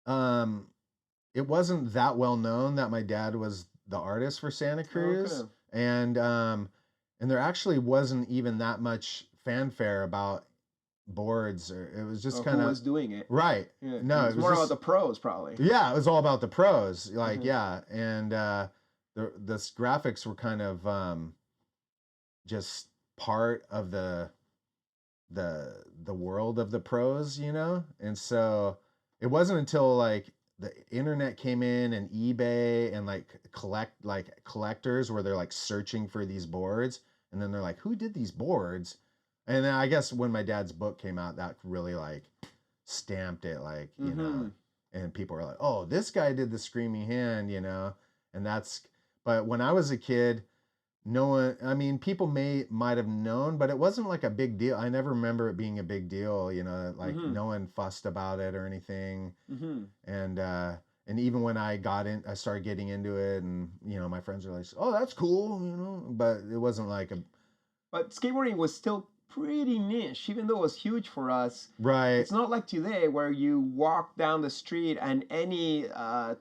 it wasn't that well known that my dad was the artist for Santa Cruz. Okay. And there actually wasn't even that much fanfare about boards, or it was just kind Who of was doing it? right. Yeah. No, it it was was more just, about the pros, probably. yeah, it was all about the pros. Like, Mhm. yeah. And the graphics were kind of just part of the world of the pros, and so it wasn't until like the internet came in and eBay and like collectors where they're like searching for these boards, and then they're like, who did these boards? And then I guess when my dad's book came out, that really like stamped it, like, Mhm. and people were like, oh, this guy did the Screaming Hand, and but when I was a kid, no one, I mean, people might have known, but it wasn't like a big deal. I never remember it being a big deal, like Mhm. no one fussed about it or anything. Mm-hmm. And even when I started getting into it, and my friends were like, oh, that's cool, but it wasn't like But skateboarding was still pretty niche, even though it was huge for us. right. It's not like today where you walk down the street and any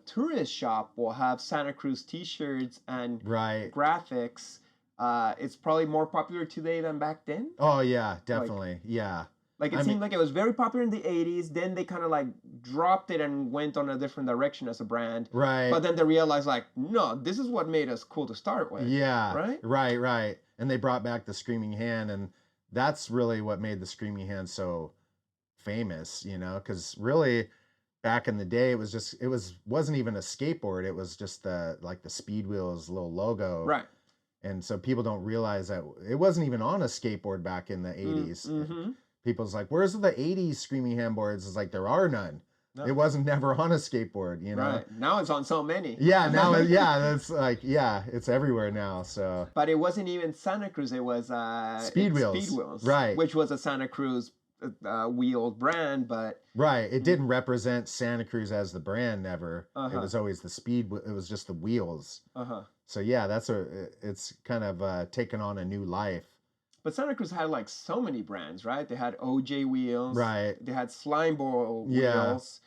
tourist shop will have Santa Cruz t-shirts and Right. graphics. It's probably more popular today than back then. Oh yeah, definitely. Yeah. Like it I seemed mean- like it was very popular in the 80s. Then they kind of like dropped it and went on a different direction as a brand. Right. But then they realized like, no, this is what made us cool to start with. Yeah. Right? Right. And they brought back the Screaming Hand, and that's really what made the Screaming Hand so famous, because really back in the day it wasn't even a skateboard. It was just the Speed Wheels little logo. Right. And so people don't realize that it wasn't even on a skateboard back in the 80s. Mm-hmm. People's like, where's the 80s Screaming Hand boards? It's like, there are none. No. It wasn't never on a skateboard, Right. Now it's on so many. Yeah, now that's like, it's everywhere now. So But it wasn't even Santa Cruz. It was Speed Wheels. Speed Wheels, Right. Which was a Santa Cruz wheeled brand, but right, it didn't represent Santa Cruz as the brand. Never. Uh-huh. It was always it was just the wheels. So yeah, it's kind of taken on a new life. But Santa Cruz had like so many brands, right? They had OJ wheels, Right. They had Slime Ball Yeah. wheels.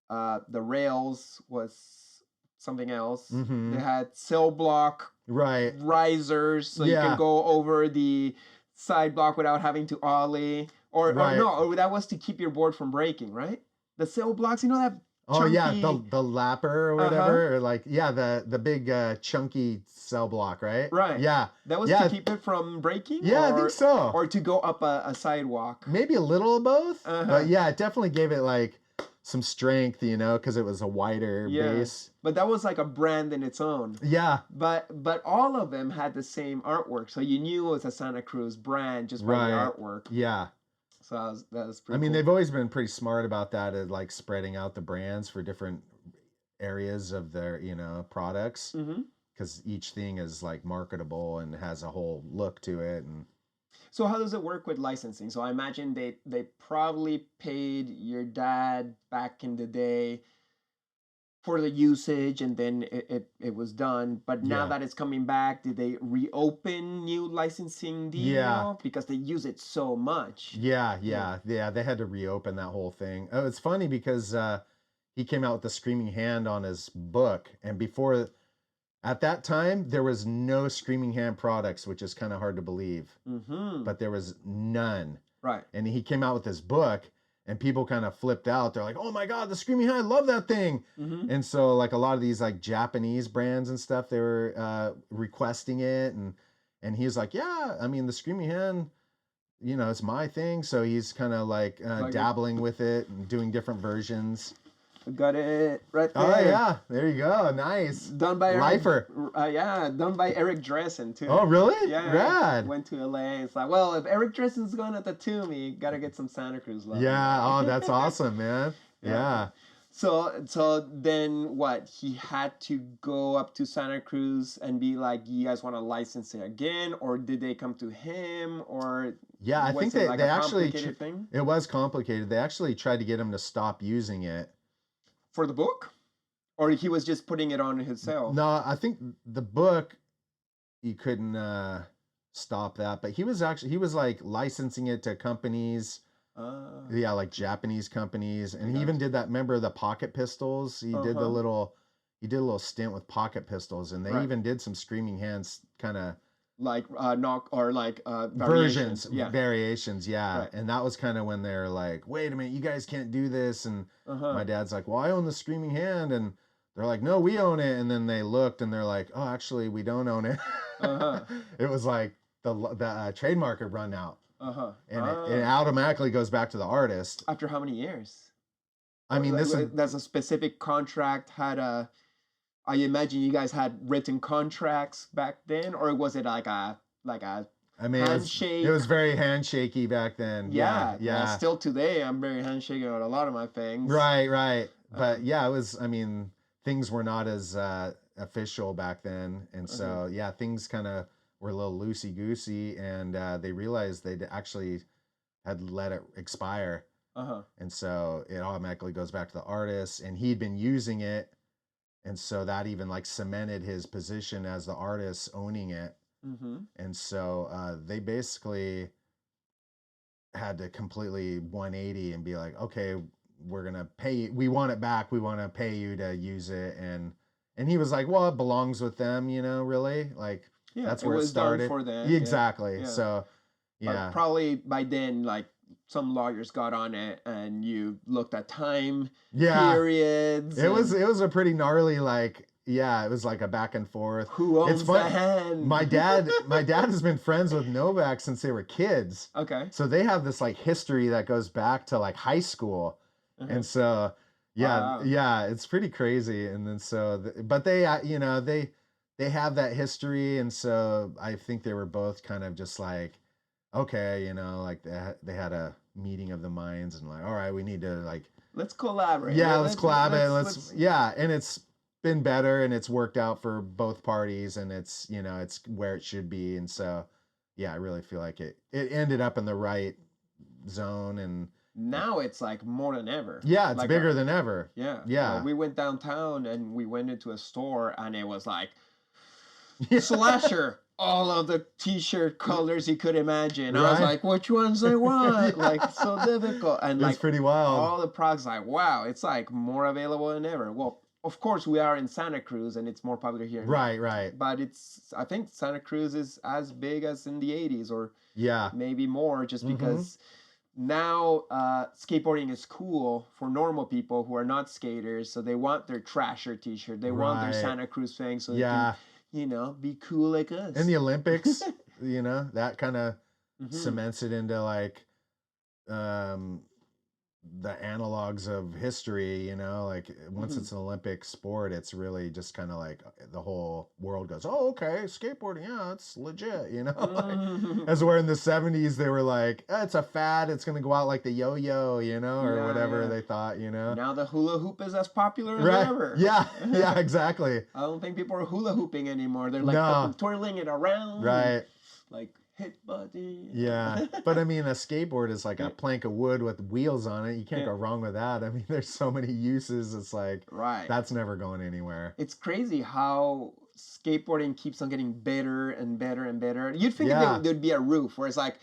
The rails was something else. Mhm. They had cell block Right. risers, so you Yeah. can go over the side block without having to ollie. Or Right. no, or that was to keep your board from breaking, right? The cell blocks, that Oh yeah, chunky. the lapper or whatever, or like yeah, the big chunky cell block, right? Right. Yeah. That was yeah, to keep it from breaking? yeah, I think so. Or to go up a sidewalk? Maybe a little of both, Uh-huh. but yeah, it definitely gave it like some strength, you know, because it was a wider Yeah. base. But that was like a brand in its own. Yeah, But all of them had the same artwork, so you knew it was a Santa Cruz brand just by the Right. artwork. yeah. So that was I pretty mean, cool. they've always been pretty smart about that, at like spreading out the brands for different areas of their, you know, products, Mm-hmm. because each thing is like marketable and has a whole look to it. And So how does it work with licensing? So I imagine they probably paid your dad back in the day for the usage, and then it was done. But now Yeah. that it's coming back, did they reopen new licensing deal? Yeah. Because they use it so much. yeah, they had to reopen that whole thing. Oh, it's funny because he came out with the Screaming Hand on his book, and before, at that time, there was no Screaming Hand products, which is kind of hard to believe, Mm-hmm. but there was none. Right. And he came out with this book, and people kind of flipped out. They're like, "Oh my God, the Screaming Hand! I love that thing!" Mm-hmm. And so, like a lot of these like Japanese brands and stuff, they were requesting it, and he's like, "Yeah, I mean, the Screaming Hand, you know, it's my thing." So he's kind of like dabbling with it and doing different versions. Got it right there. Oh yeah, there you go, nice. Done by Lifer. Yeah, done by Eric Dressen too. Oh really? Yeah, Rad. went to LA. It's like, well, if Eric Dressen's going at the Toomey, gotta get some Santa Cruz love. Yeah. Oh, that's awesome, man. Yeah. So then what? He had to go up to Santa Cruz and be like, "You guys want to license it again?" Or did they come to him? Or Yeah, I was think it they, like they a actually complicated thing it was complicated. They actually tried to get him to stop using it. for the book, or he was just putting it on himself. No, I think the book you couldn't stop that, but he was like licensing it to companies. Yeah, like Japanese companies, and he even did that. Remember the pocket pistols? He did a little stint with pocket pistols, and they Right. even did some Screaming Hands kind of Like knock or like versions, Yeah. variations, yeah. Right. And that was kind of when they're like, "Wait a minute, you guys can't do this." And Uh-huh. my dad's like, "Well, I own the Screaming Hand," and they're like, "No, we own it." And then they looked, and they're like, "Oh, actually, we don't own it." Uh-huh. It was like the trademark had run out. Uh-huh. And it automatically goes back to the artist. After how many years? I mean, this is There's a specific contract I imagine you guys had written contracts back then, or was it like a I mean, handshake? it was very handshaky back then. Yeah. Yeah. Well, still today, I'm very handshaking on a lot of my things. Right. But yeah, it was, I mean, things were not as official back then. And so, yeah, things kind of were a little loosey-goosey, and they realized they actually had let it expire. And so it automatically goes back to the artist, and he'd been using it. And so that even like cemented his position as the artist owning it. Mm-hmm. And so they basically had to completely 180 and be like, okay, we're going to pay you. We want it back. We want to pay you to use it. And he was like, well, it belongs with them, you know, really? Like, Yeah, that's where it was started. done for them. Exactly. Yeah. So, yeah. But probably by then, like, some lawyers got on it, and you looked at time periods. It was a pretty gnarly, like, yeah, it was like a back and forth. Who owns the hand? My dad has been friends with Novak since they were kids. Okay. So they have this like history that goes back to like high school. And so, yeah, it's pretty crazy. And then so, but they, you know, they have that history. And so I think they were both kind of just like, okay, you know, like they had a meeting of the minds and like, all right, we need to like, let's collaborate. yeah, let's collaborate. Let's yeah. And it's been better, and it's worked out for both parties, and it's, you know, it's where it should be. And so, yeah, I really feel like it ended up in the right zone. And now it's like more than ever. Yeah, it's like bigger than ever. Yeah. Yeah. Well, we went downtown and we went into a store, and it was like slasher. All of the t-shirt colors you could imagine. I was like, which ones I want? Like, so difficult. And It's like pretty wild. all the products, like, wow, it's like more available than ever. Well, of course we are in Santa Cruz, and it's more popular here. Right. But I think Santa Cruz is as big as in the 80s, or Yeah. maybe more, just because now skateboarding is cool for normal people who are not skaters, so they want their Trasher t-shirt, they want their Right. Santa Cruz thing, so Yeah. they can, be cool like us. In the Olympics, that kind of Mhm. cements it into like the analogs of history, like once it's an Olympic sport, it's really just kind of like the whole world goes, oh, okay, skateboarding, yeah, it's legit, as where in the 70s they were like, it's a fad, it's gonna go out like the yo-yo, or whatever they thought, Now the hula hoop is as popular as right. ever. Yeah, exactly. I don't think people are hula hooping anymore. They're like No. twirling it around. Right. Like hit buddy. Yeah, but I mean, a skateboard is like a plank of wood with wheels on it. You can't go wrong with that. I mean, there's so many uses. It's like, that's never going anywhere. It's crazy how skateboarding keeps on getting better and better and better. You'd think there'd be a roof where it's like,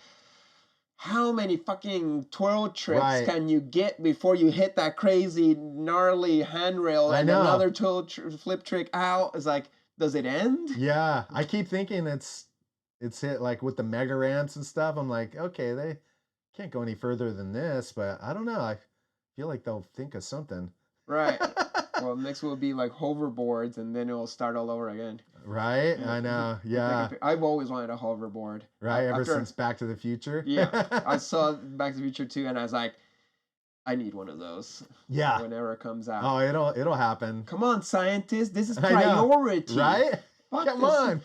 how many fucking twirl tricks can you get before you hit that crazy gnarly handrail and another flip trick out? It's like, does it end? Yeah, I keep thinking it's hit like with the mega ramps and stuff. I'm like, okay, they can't go any further than this, but I don't know. I feel like they'll think of something. Right. Well, next will be like hoverboards, and then it'll start all over again. Right? Yeah. I know. Yeah. I've always wanted a hoverboard. Right? Ever since Back to the Future? Yeah. I saw Back to the Future 2, and I was like, I need one of those. Yeah. Whenever it comes out. Oh, it'll happen. Come on, scientists. This is priority. Right? Come on.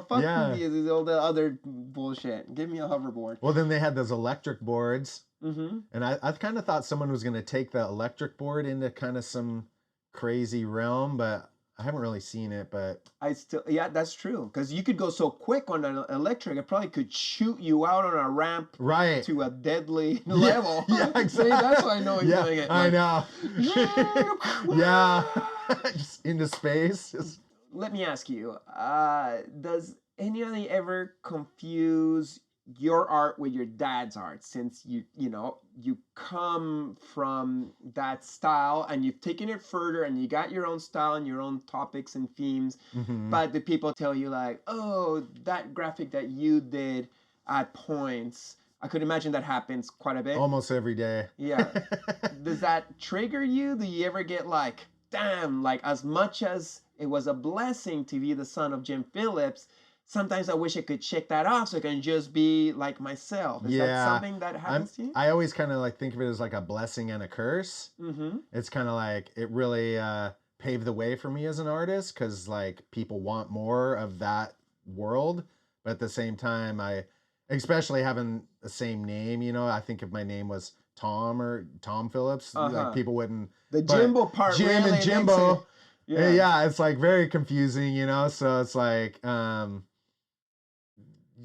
Fuck all the other bullshit. Give me a hoverboard. Well, then they had those electric boards. Mm-hmm. And I kind of thought someone was going to take the electric board into kind of some crazy realm, but I haven't really seen it. But that's true. Because you could go so quick on an electric, it probably could shoot you out on a ramp to a deadly level. Yeah, exactly. See, that's why I know he's doing it. I know. Yeah. Just into space. Let me ask you, does anybody ever confuse your art with your dad's art, since you come from that style and you've taken it further and you got your own style and your own topics and themes, but the people tell you like, oh, that graphic that you did at points, I could imagine that happens quite a bit. Almost every day. Yeah. Does that trigger you? Do you ever get like, damn, like as much as it was a blessing to be the son of Jim Phillips, sometimes I wish I could check that off so I can just be like myself. Is that something that happens to you? I always kind of like think of it as like a blessing and a curse. Mm-hmm. It's kind of like it really paved the way for me as an artist, because like people want more of that world. But at the same time, especially having the same name, I think if my name was Tom or Tom Phillips, like people wouldn't. The Jimbo part, Jim really and Jimbo. Yeah, it's like very confusing, So it's like,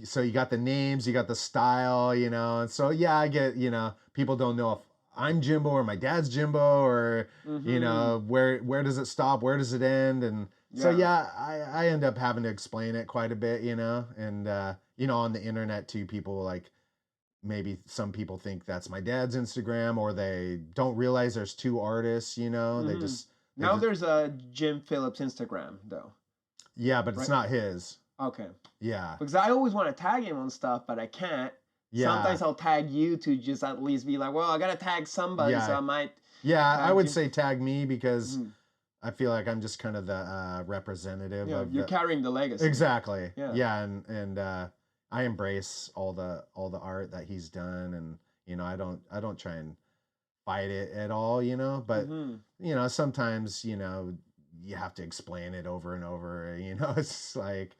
so you got the names, you got the style, and so I get, people don't know if I'm Jimbo or my dad's Jimbo, or where does it stop, where does it end, and so I end up having to explain it quite a bit, and on the internet too, people like, maybe some people think that's my dad's Instagram, or they don't realize there's two artists, they just. Now there's a Jim Phillips Instagram though. Yeah, but it's not his. Okay. Yeah. Because I always want to tag him on stuff, but I can't. Yeah. Sometimes I'll tag you to just at least be like, well, I gotta tag somebody, so I might. Yeah, I would say tag me, because I feel like I'm just kind of the representative. Yeah, you're carrying the legacy. Exactly. Yeah, and I embrace all the art that he's done, and I don't try and fight it at all, but sometimes you have to explain it over and over, it's like,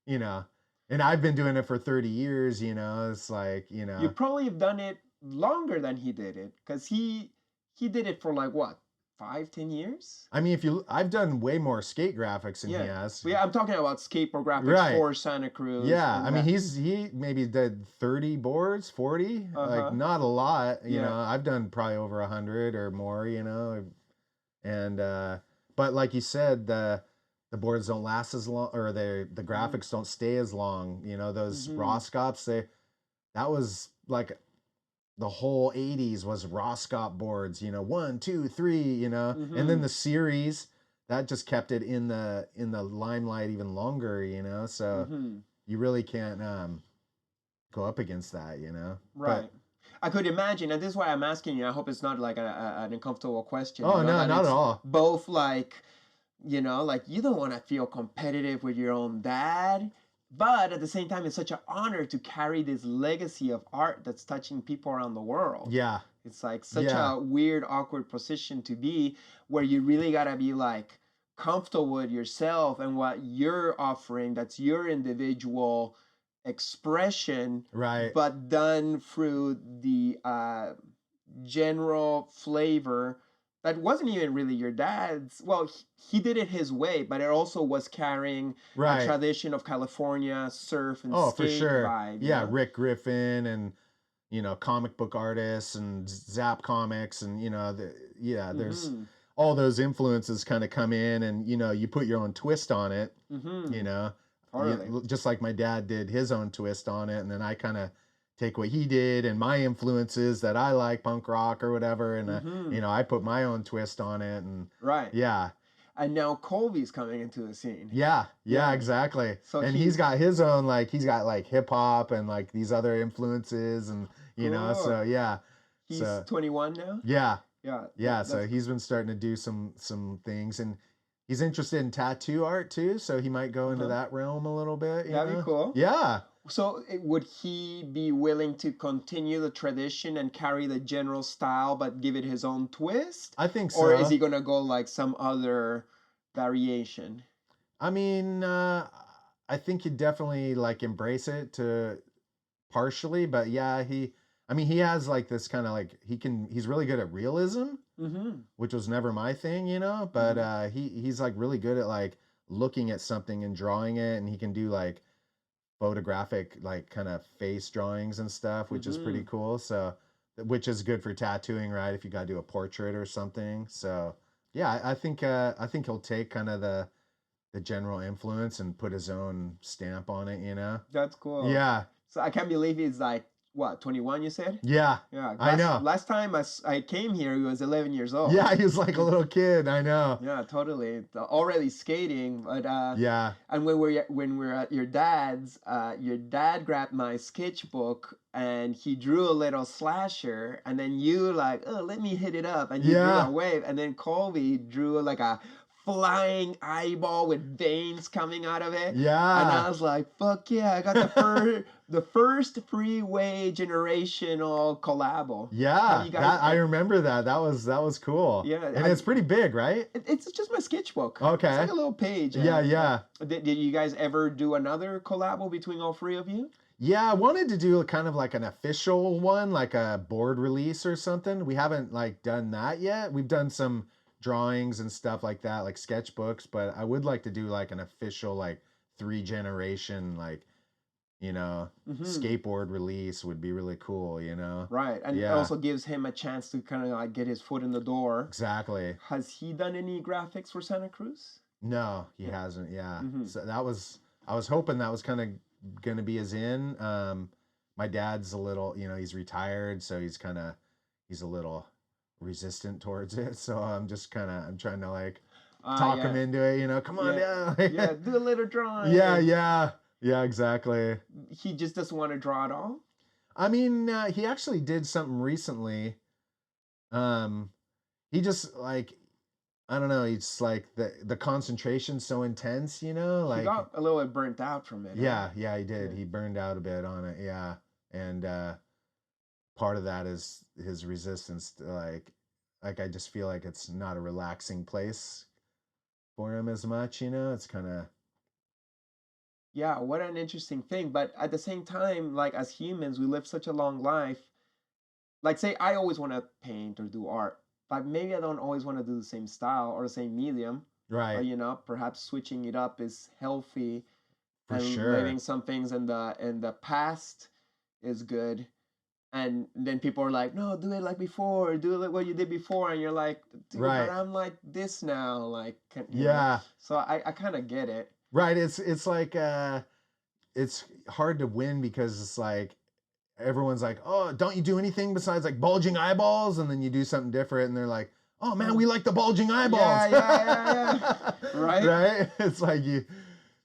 and I've been doing it for 30 years, it's like, You probably have done it longer than he did it, because he did it for like what, 5-10 years? I mean, I've done way more skate graphics than he has. Yeah, I'm talking about skateboard graphics for Santa Cruz. Yeah, I mean, he maybe did 30 boards, 40, like not a lot. You know, I've done probably over 100 or more. And but like you said, the boards don't last as long, or the graphics don't stay as long. Those Roskopps, that was like. The whole 80s was Roskopp boards, 1, 2, 3, and then the series that just kept it in the limelight even longer, so you really can't go up against that, Right. I could imagine, and this is why I'm asking you. I hope it's not like an uncomfortable question. Oh, you know, no, that not at it's all. Both like, you know, like you don't want to feel competitive with your own dad, but at the same time, it's such an honor to carry this legacy of art that's touching people around the world. Yeah. It's like such Yeah. a weird, awkward position to be, where you really gotta be like comfortable with yourself and what you're offering. That's your individual expression, Right. but done through the general flavor that wasn't even really your dad's. Well, he did it his way, but it also was carrying a Right. tradition of California surf and Oh, for skate sure. vibe. you Yeah, know? Rick Griffin and, you know, comic book artists and Zap Comics and, you know, there's Mhm. all those influences kind of come in and, you know, you put your own twist on it, Mhm. you know, Totally. just like my dad did his own twist on it. And then I kind of take what he did and my influences that I like, punk rock or whatever. And, Mhm. you know, I put my own twist on it and Right. yeah. And now Colby's coming into the scene. Yeah, Yeah. exactly. So and he's- he's got his own, like, he's got like hip hop and like these other influences and, you know, Cool. so yeah. He's So 21 now? yeah, Yeah. yeah. that- So that's- he's been starting to do some things and he's interested in tattoo art too. So he might go into Uh-huh. that realm a little bit. You That'd be know? cool. Yeah. So would he be willing to continue the tradition and carry the general style but give it his own twist? I think so. Or is he going to go like some other variation? I mean, I think he'd definitely like embrace it to partially, but yeah, he has like this kind of like he's really good at realism, Mm-hmm. which was never my thing, you know, but he's like really good at like looking at something and drawing it, and he can do like photographic like kind of face drawings and stuff, which is pretty cool. So which is good for tattooing, right? If you got to do a portrait or something. So yeah, I think he'll take kind of the general influence and put his own stamp on it, you know? That's cool. Yeah. So I can't believe he's like, what, 21 you said? Yeah. Yeah. I know. Last time I came here, he was 11 years old. Yeah, he was like a little kid, I know. Yeah, totally. Already skating, but Yeah. And when we're at your dad's, your dad grabbed my sketchbook and he drew a little slasher, and then you like, oh, let me hit it up, and you drew Yeah. a wave, and then Colby drew like a flying eyeball with veins coming out of it. Yeah. And I was like, fuck yeah, I got the first freeway generational collabo. Yeah, you guys- I remember that. That was cool. Yeah, and it's pretty big, right? It's just my sketchbook. Okay. It's like a little page. Yeah, and- yeah. Did you guys ever do another collabo between all three of you? Yeah, I wanted to do kind of like an official one, like a board release or something. We haven't like done that yet. We've done some drawings and stuff like that, like sketchbooks, but I would like to do like an official like 3-generation like, you know, skateboard release would be really cool, you know? Right, and it Yeah. also gives him a chance to kind of like get his foot in the door. Exactly. Has he done any graphics for Santa Cruz? No, he hasn't. Yeah. Mhm. So I was hoping that was kind of going to be his in. My dad's a little, you know, he's retired, so he's a little resistant towards it. So I'm trying to like talk yeah. him into it, you know, come on Yeah. down. Yeah, do a little drawing. Yeah, exactly. He just doesn't want to draw at all? I mean, he actually did something recently. He just like, I don't know, it's like the concentration's so intense, you know, like He got a little bit burnt out from it. huh? yeah, he did. Yeah. He burned out a bit on it, yeah. And part of that is his resistance to like I just feel like it's not a relaxing place for him as much, you know? It's kind of Yeah, what an interesting thing. But at the same time, like as humans, we live such a long life. Like, say, I always want to paint or do art, but maybe I don't always want to do the same style or the same medium. Or, right. you know, perhaps switching it up is healthy, For and sure. letting some things in the past is good. And then people are like, no, do it like before, do it like what you did before, and you're like, dude, Right. but I'm like this now, like, you know? Yeah. So I kind of get it. Right. It's like it's hard to win because it's like everyone's like, oh, don't you do anything besides like bulging eyeballs? And then you do something different and they're like, oh man, we like the bulging eyeballs. Yeah. Right? Right? It's like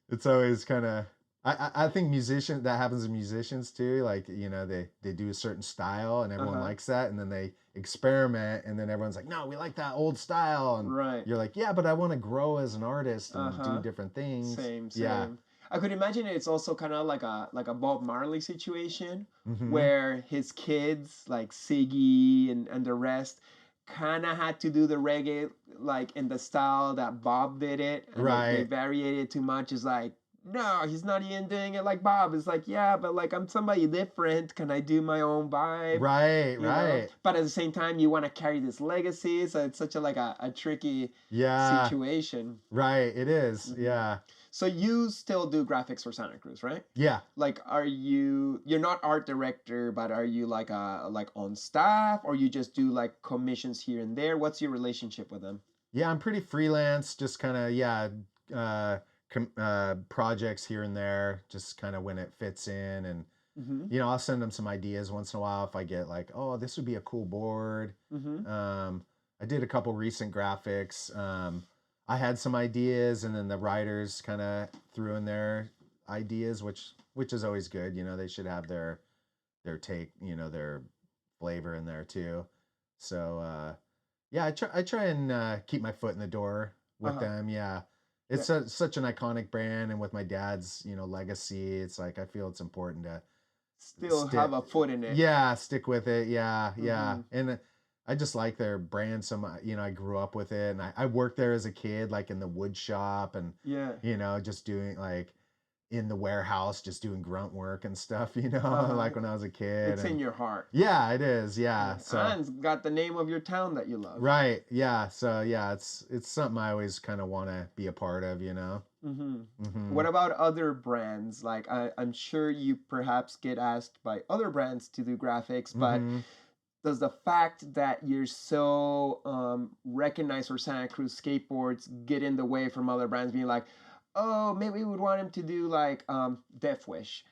it's always kind of, I think that happens to musicians too. Like, you know, they do a certain style and everyone likes that, and then they experiment, and then everyone's like, no, we like that old style, and Right. you're like, yeah, but I want to grow as an artist and do different things. Same. Yeah. I could imagine it's also kind of like a Bob Marley situation Mm-hmm. where his kids like Siggy and the rest kind of had to do the reggae like in the style that Bob did it, and they varied it too much. It's like, no, he's not even doing it like Bob. It's like, yeah, but like I'm somebody different. Can I do my own vibe? Right, You know? But at the same time, you want to carry this legacy, so it's such a tricky situation. Right, it is. Yeah. So you still do graphics for Santa Cruz, right? Yeah. Like, you're not art director, but are you like on staff, or you just do like commissions here and there? What's your relationship with them? Yeah, I'm pretty freelance, just kind of, projects here and there, just kind of when it fits in. And, you know, I'll send them some ideas once in a while if I get like, oh, this would be a cool board. I did a couple recent graphics. I had some ideas, and then the writers kind of threw in their ideas, which is always good. You know, they should have their take, you know, their flavor in there too. So, yeah, I try and keep my foot in the door with them. Yeah. It's such an iconic brand, and with my dad's, you know, legacy, it's like I feel it's important to still have a foot in it. Yeah, stick with it. Yeah, and I just like their brand so much. You know, I grew up with it, and I worked there as a kid, like in the wood shop, and you know, just doing like in the warehouse, just doing grunt work and stuff. You know, like when I was a kid. It's in your heart. Yeah, it is. Yeah. So and it's got the name of your town that you love. Right. Yeah. So yeah, it's something I always kind of want to be a part of. You know. What about other brands? Like I'm sure you perhaps get asked by other brands to do graphics, but does the fact that you're so recognized for Santa Cruz Skateboards get in the way from other brands being like, oh, maybe we would want him to do like Death Wish,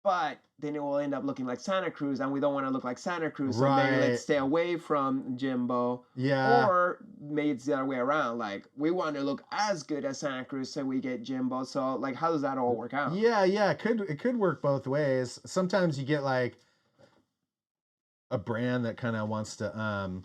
but then it will end up looking like Santa Cruz, and we don't want to look like Santa Cruz, so maybe let's stay away from Jimbo. Yeah. Or maybe it's the other way around, like we want to look as good as Santa Cruz, so we get Jimbo. So like, how does that all work out? Yeah, it could work both ways. Sometimes you get like a brand that kind of wants to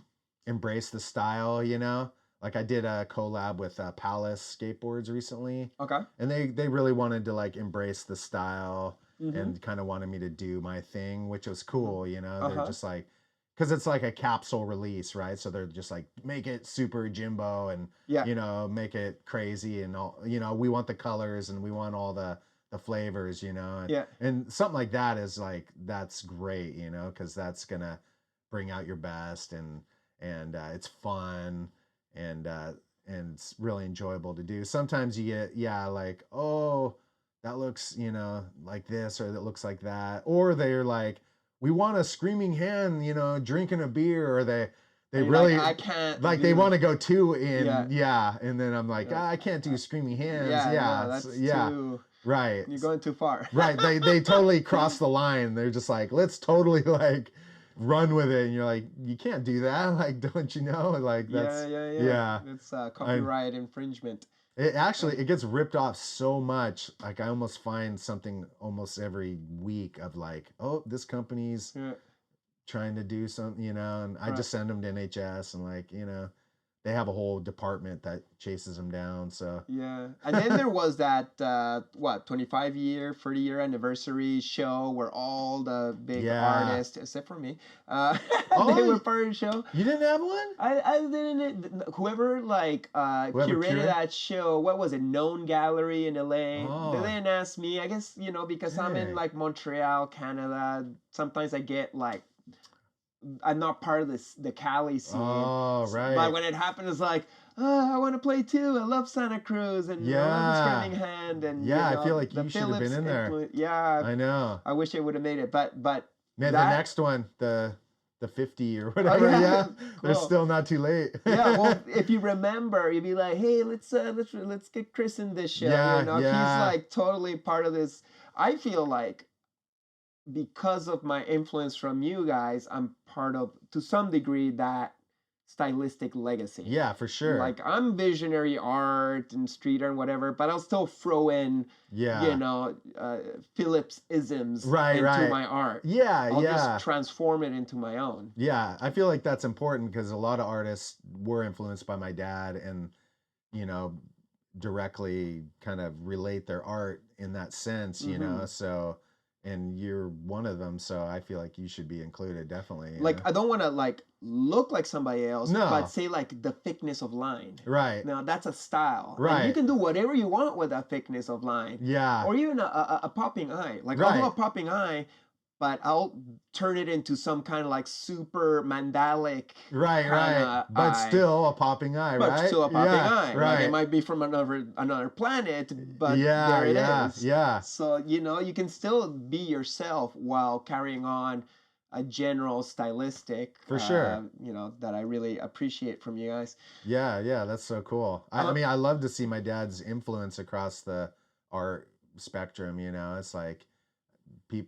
embrace the style, you know. Like I did a collab with Palace Skateboards recently. Okay. And they really wanted to like embrace the style and kind of wanted me to do my thing, which was cool, you know. They're just like, because it's like a capsule release, right? So they're just like, make it super Jimbo and, you know, make it crazy and all, you know, we want the colors and we want all the flavors, you know. And, and something like that is like, that's great, you know, because that's going to bring out your best and it's fun. And it's really enjoyable to do. Sometimes you get, like, oh, that looks, you know, like this, or that looks like that. Or they're like, we want a screaming hand, you know, drinking a beer, or they really, like, I can't, like they want to go too in, and then I'm like, I can't do screaming hands, no, that's too, right. You're going too far. Right, they totally cross the line. They're just like, let's totally like run with it, and you're like, you can't do that, like, don't you know, like that's it's copyright infringement. It gets ripped off so much. Like I almost find something almost every week of like, oh, this company's trying to do something, you know, and I just send them to NHS, and like, you know, they have a whole department that chases them down. So and then there was that 25-year, 30-year anniversary show where all the big artists, except for me, they were part of the show. You didn't have one? I didn't. Whoever curated that show, what was it, Known Gallery in LA? They didn't ask me. I guess, you know, because I'm in like Montreal, Canada. Sometimes I get like, I'm not part of the Cali scene. Oh, right. But when it happened, it's like, I want to play too. I love Santa Cruz, and I love the Screaming Hand, and you know, I feel like you should have been in there. I know. I wish I would have made it, but man, the next one, the 50 or whatever, cool. They're still not too late. Well, if you remember, you'd be like, hey, let's get Chris in this show. You know, he's like totally part of this. I feel like, because of my influence from you guys, I'm part of, to some degree, that stylistic legacy. Yeah, for sure. Like I'm visionary art and street art and whatever, but I'll still throw in, Yeah. Phillips isms Right, into right. my art. Yeah, I'll yeah. just transform it into my own. Yeah, I feel like that's important because a lot of artists were influenced by my dad and, you know, directly kind of relate their art in that sense, you know. So, and you're one of them, so I feel like you should be included, definitely. Like know? I don't want to like look like somebody else, No. but say like the thickness of line. Right. Now that's a style. Right. And you can do whatever you want with that thickness of line. Yeah. Or even a popping eye. Like I'll do Right. a popping eye, but I'll turn it into some kind of like super mandalic. Right, right. But eye. still a popping eye, But right? still a popping eye. Right. Like it might be from another planet, but yeah, there it yeah, is. Yeah. So, you can still be yourself while carrying on a general stylistic. For sure. That I really appreciate from you guys. Yeah, yeah, that's so cool. I mean, I love to see my dad's influence across the art spectrum, you know. It's like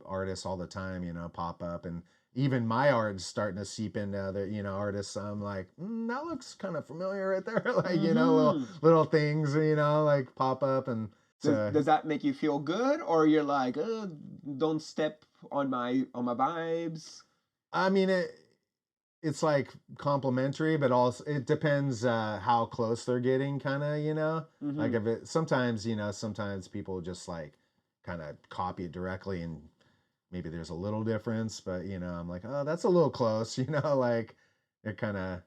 artists all the time, you know, pop up, and even my art's starting to seep into other, you know, artists. I'm like, that looks kind of familiar right there. Like, you know, little things, you know, like pop up. And does that make you feel good, or you're like, don't step on my vibes? I mean, it's like complimentary, but also it depends how close they're getting, kind of, you know. Like if it sometimes people just like kind of copy it directly, and maybe there's a little difference, but you know, I'm like, oh, that's a little close, you know, like it kind of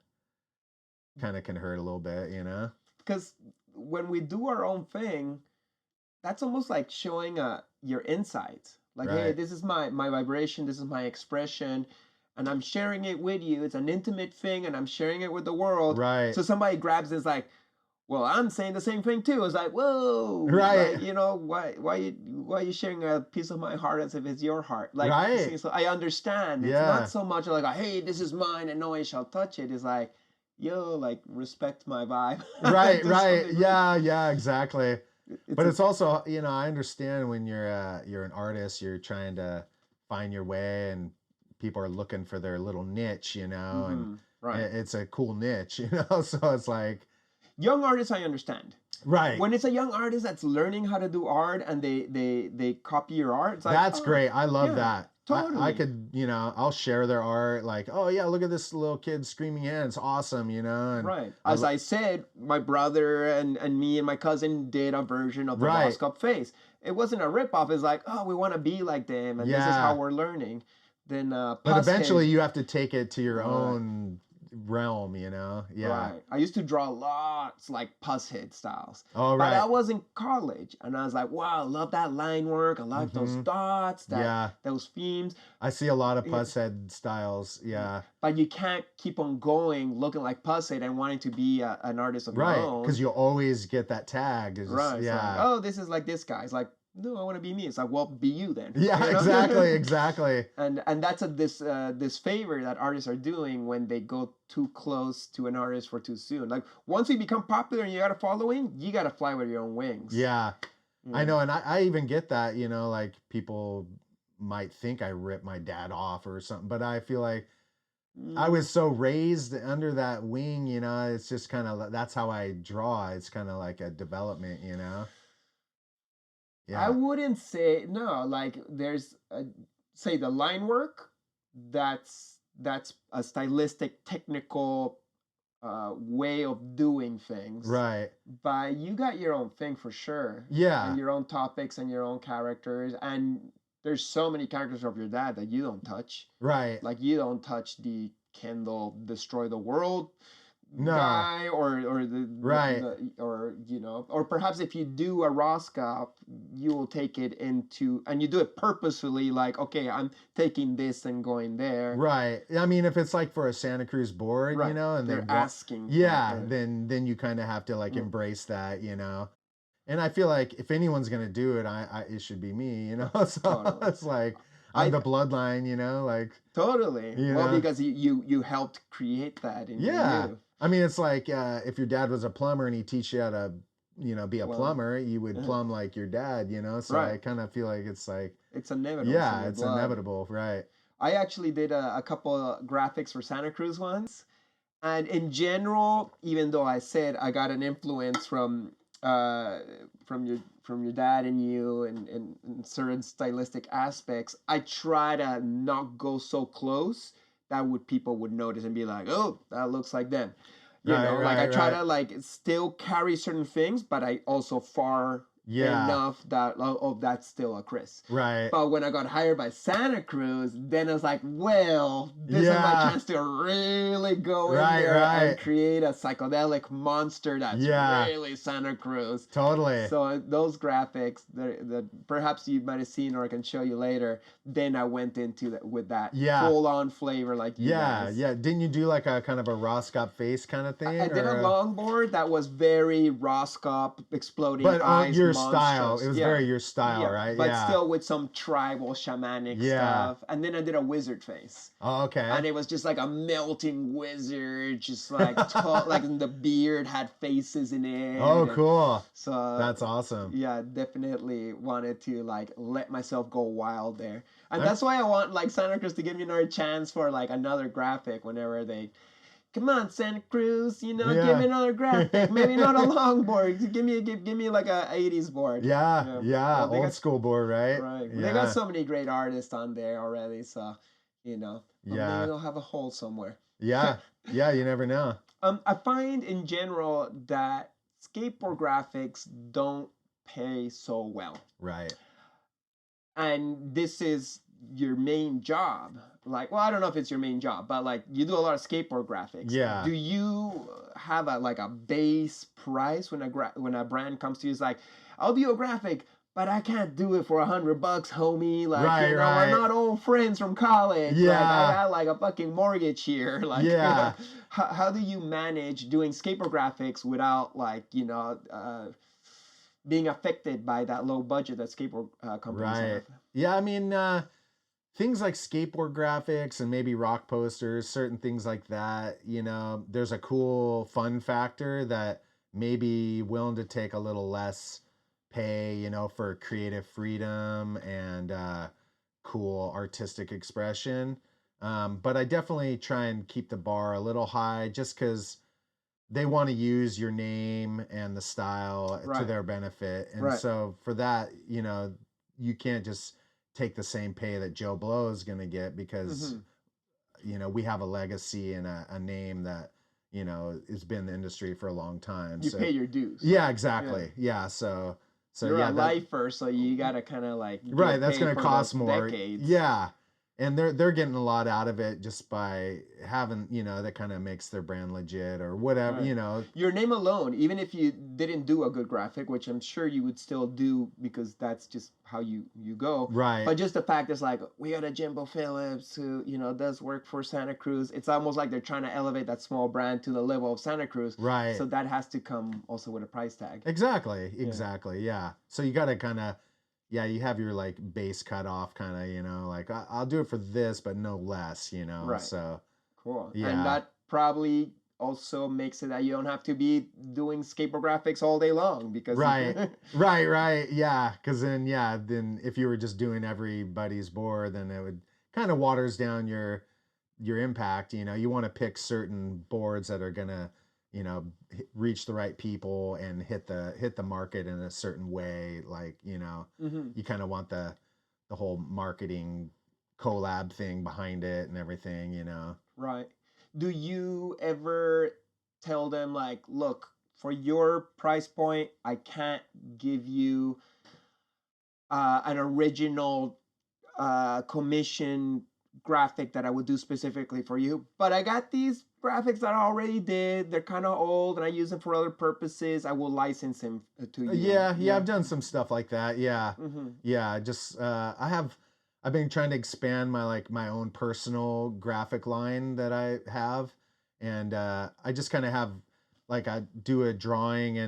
can hurt a little bit, you know. Because when we do our own thing, that's almost like showing your insights. Like, hey, this is my vibration, this is my expression, and I'm sharing it with you. It's an intimate thing, and I'm sharing it with the world. Right. So somebody grabs it, it's like, well, I'm saying the same thing too. It's like, whoa, right? Like, you know, why you sharing a piece of my heart as if it's your heart? Like, right. So I understand. It's not so much like, hey, this is mine and no one shall touch it. It's like, yo, like, respect my vibe. Right, right, yeah, exactly. But it's also, you know, I understand when you're an artist, you're trying to find your way, and people are looking for their little niche, you know, and it's a cool niche, you know. So it's like. Young artists, I understand. Right. When it's a young artist that's learning how to do art and they copy your art, it's like, that's great. I love that. Totally. I could, you know, I'll share their art. Like, oh yeah, look at this little kid screaming in. It's awesome, you know. And right. As I said, my brother and me and my cousin did a version of the Roskopp Face. It wasn't a ripoff. It's like, oh, we want to be like them, and this is how we're learning. Then, but eventually you have to take it to your own realm, you know. Right. I used to draw lots like pus head styles. Oh, right. But I was in college, and I was like, wow, I love that line work. I like those dots, those themes. I see a lot of pus head styles. Yeah. But you can't keep on going looking like pus head and wanting to be an artist of your own. Because you always get that tag. Right. Yeah. Like, oh, this is like this guy. It's like, no, I want to be me. It's like, well, be you then. Yeah, you know? exactly. And that's this favor that artists are doing when they go too close to an artist for too soon. Like once you become popular and you got a following, you got to fly with your own wings. Yeah, I know, and I even get that. You know, like people might think I ripped my dad off or something, but I feel like I was so raised under that wing. You know, it's just kind of that's how I draw. It's kind of like a development. You know. Yeah. I wouldn't say no. Like there's say the line work. That's a stylistic, technical way of doing things. Right. But you got your own thing for sure. Yeah. And your own topics and your own characters. And there's so many characters of your dad that you don't touch. Right. Like you don't touch the Kendall destroy the world guy or you know, or perhaps if you do a Roskopp, you will take it into and you do it purposefully, like, okay, I'm taking this and going there. Right. I mean, if it's like for a Santa Cruz board, you know, and they're asking. Yeah, then you kind of have to like embrace that, you know. And I feel like if anyone's gonna do it, it should be me, you know. So totally. It's like I'm the bloodline, you know, like totally. Well, because you helped create that in you. I mean, it's like if your dad was a plumber and he teach you how to, you know, be a plumber, you would plumb like your dad, you know. So I kind of feel like it's like it's inevitable. Yeah, it's inevitable, right? I actually did a couple of graphics for Santa Cruz once, And in general, even though I said I got an influence uh, from your dad and you and certain stylistic aspects, I try to not go so close that would people would notice and be like, oh, that looks like them. You Right, know, like I right, try right. to like still carry certain things, but I also far Yeah. enough that oh, that's still a Chris. Right. But when I got hired by Santa Cruz, then I was like, well, this is my Yeah. chance to really go Right, in there right. and create a psychedelic monster that's Yeah. really Santa Cruz. Totally. So those graphics, that perhaps you might have seen or I can show you later, then I went into that with that Yeah. full-on flavor like you Yeah, guys. yeah. Didn't you do like a kind of a Roskopp Face kind of thing? I did a or longboard that was very Roskopp, exploding but on eyes, your monstrous. style. It was Yeah. very your style, Yeah, right? but yeah. still with some tribal shamanic Yeah. stuff. And then I did a wizard face. Oh, okay. And it was just like a melting wizard, just like like the beard had faces in it. Oh, and cool. So That's awesome. yeah, definitely wanted to like let myself go wild there. And that's why I want like Santa Cruz to give me another chance for like another graphic whenever they come on, Santa Cruz, you know, Yeah. give me another graphic. Maybe not a longboard. Give me like a 80s board. Yeah, yeah. Well, they Old got- school board, right? Right. Yeah. They got so many great artists on there already, so you know. But Yeah. maybe they'll have a hole somewhere. Yeah, yeah. You never know. I find in general that skateboard graphics don't pay so well. Right. And this is your main job. Like, well, I don't know if it's your main job, but like you do a lot of skateboard graphics. Yeah. Do you have a base price when a brand comes to you? It's like, I'll do a graphic, but I can't do it for $100, homie. Like, Right, you know, right. we're not old friends from college. Like, Yeah. I got like a fucking mortgage here. Like, Yeah. how do you manage doing skateboard graphics without like, being affected by that low budget that skateboard companies Right. have? Yeah, I mean, things like skateboard graphics and maybe rock posters, certain things like that, you know, there's a cool fun factor that may be willing to take a little less pay, you know, for creative freedom and cool artistic expression. But I definitely try and keep the bar a little high just because they want to use your name and the style to Right. their benefit. And Right. so for that, you know, you can't just take the same pay that Joe Blow is going to get because, Mhm. you know, we have a legacy and a name that, you know, has been in the industry for a long time. You so pay your dues. yeah, exactly. Yeah. So You're yeah, a lifer, so you gotta kind of like right. get That's paid going to for cost those more. Decades. Yeah. And they're getting a lot out of it just by having, you know, that kind of makes their brand legit or whatever, Right. you know. Your name alone, even if you didn't do a good graphic, which I'm sure you would still do because that's just how you go. Right. But just the fact is like, we got a Jimbo Phillips who, you know, does work for Santa Cruz. It's almost like they're trying to elevate that small brand to the level of Santa Cruz. Right. So that has to come also with a price tag. Exactly. Yeah. So you got to kind of, yeah, you have your like base cut off kind of, you know, like I'll do it for this, but no less, you know. Right. So Cool. Yeah. And that probably also makes it that you don't have to be doing skateboard graphics all day long because right. Right. Yeah. Cause then if you were just doing everybody's board, then it would kind of waters down your impact. You know, you want to pick certain boards that are gonna, you know, reach the right people and hit the market in a certain way. Like, you know, Mhm. you kind of want the whole marketing collab thing behind it and everything, you know. Right. Do you ever tell them like, look, for your price point, I can't give you an original commission graphic that I would do specifically for you, but I got these graphics that I already did. They're kind of old and I use them for other purposes. I will license them to you. Yeah, I've done some stuff like that. Yeah. Mm-hmm. Yeah, just I've been trying to expand my own personal graphic line that I have, and I just kind of have like I do a drawing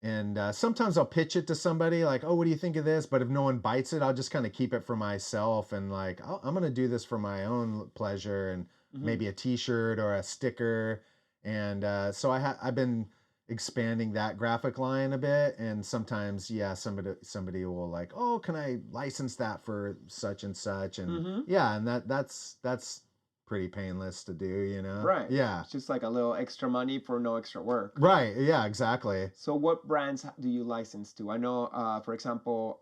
and sometimes I'll pitch it to somebody like, oh, what do you think of this? But if no one bites it, I'll just kind of keep it for myself and like I'm gonna do this for my own pleasure and maybe a T-shirt or a sticker, and so I've been expanding that graphic line a bit, and sometimes somebody will like, oh, can I license that for such and such, and and that's pretty painless to do, you know? Right. Yeah. It's just like a little extra money for no extra work. Right. Yeah, exactly. So what brands do you license to? I know, for example,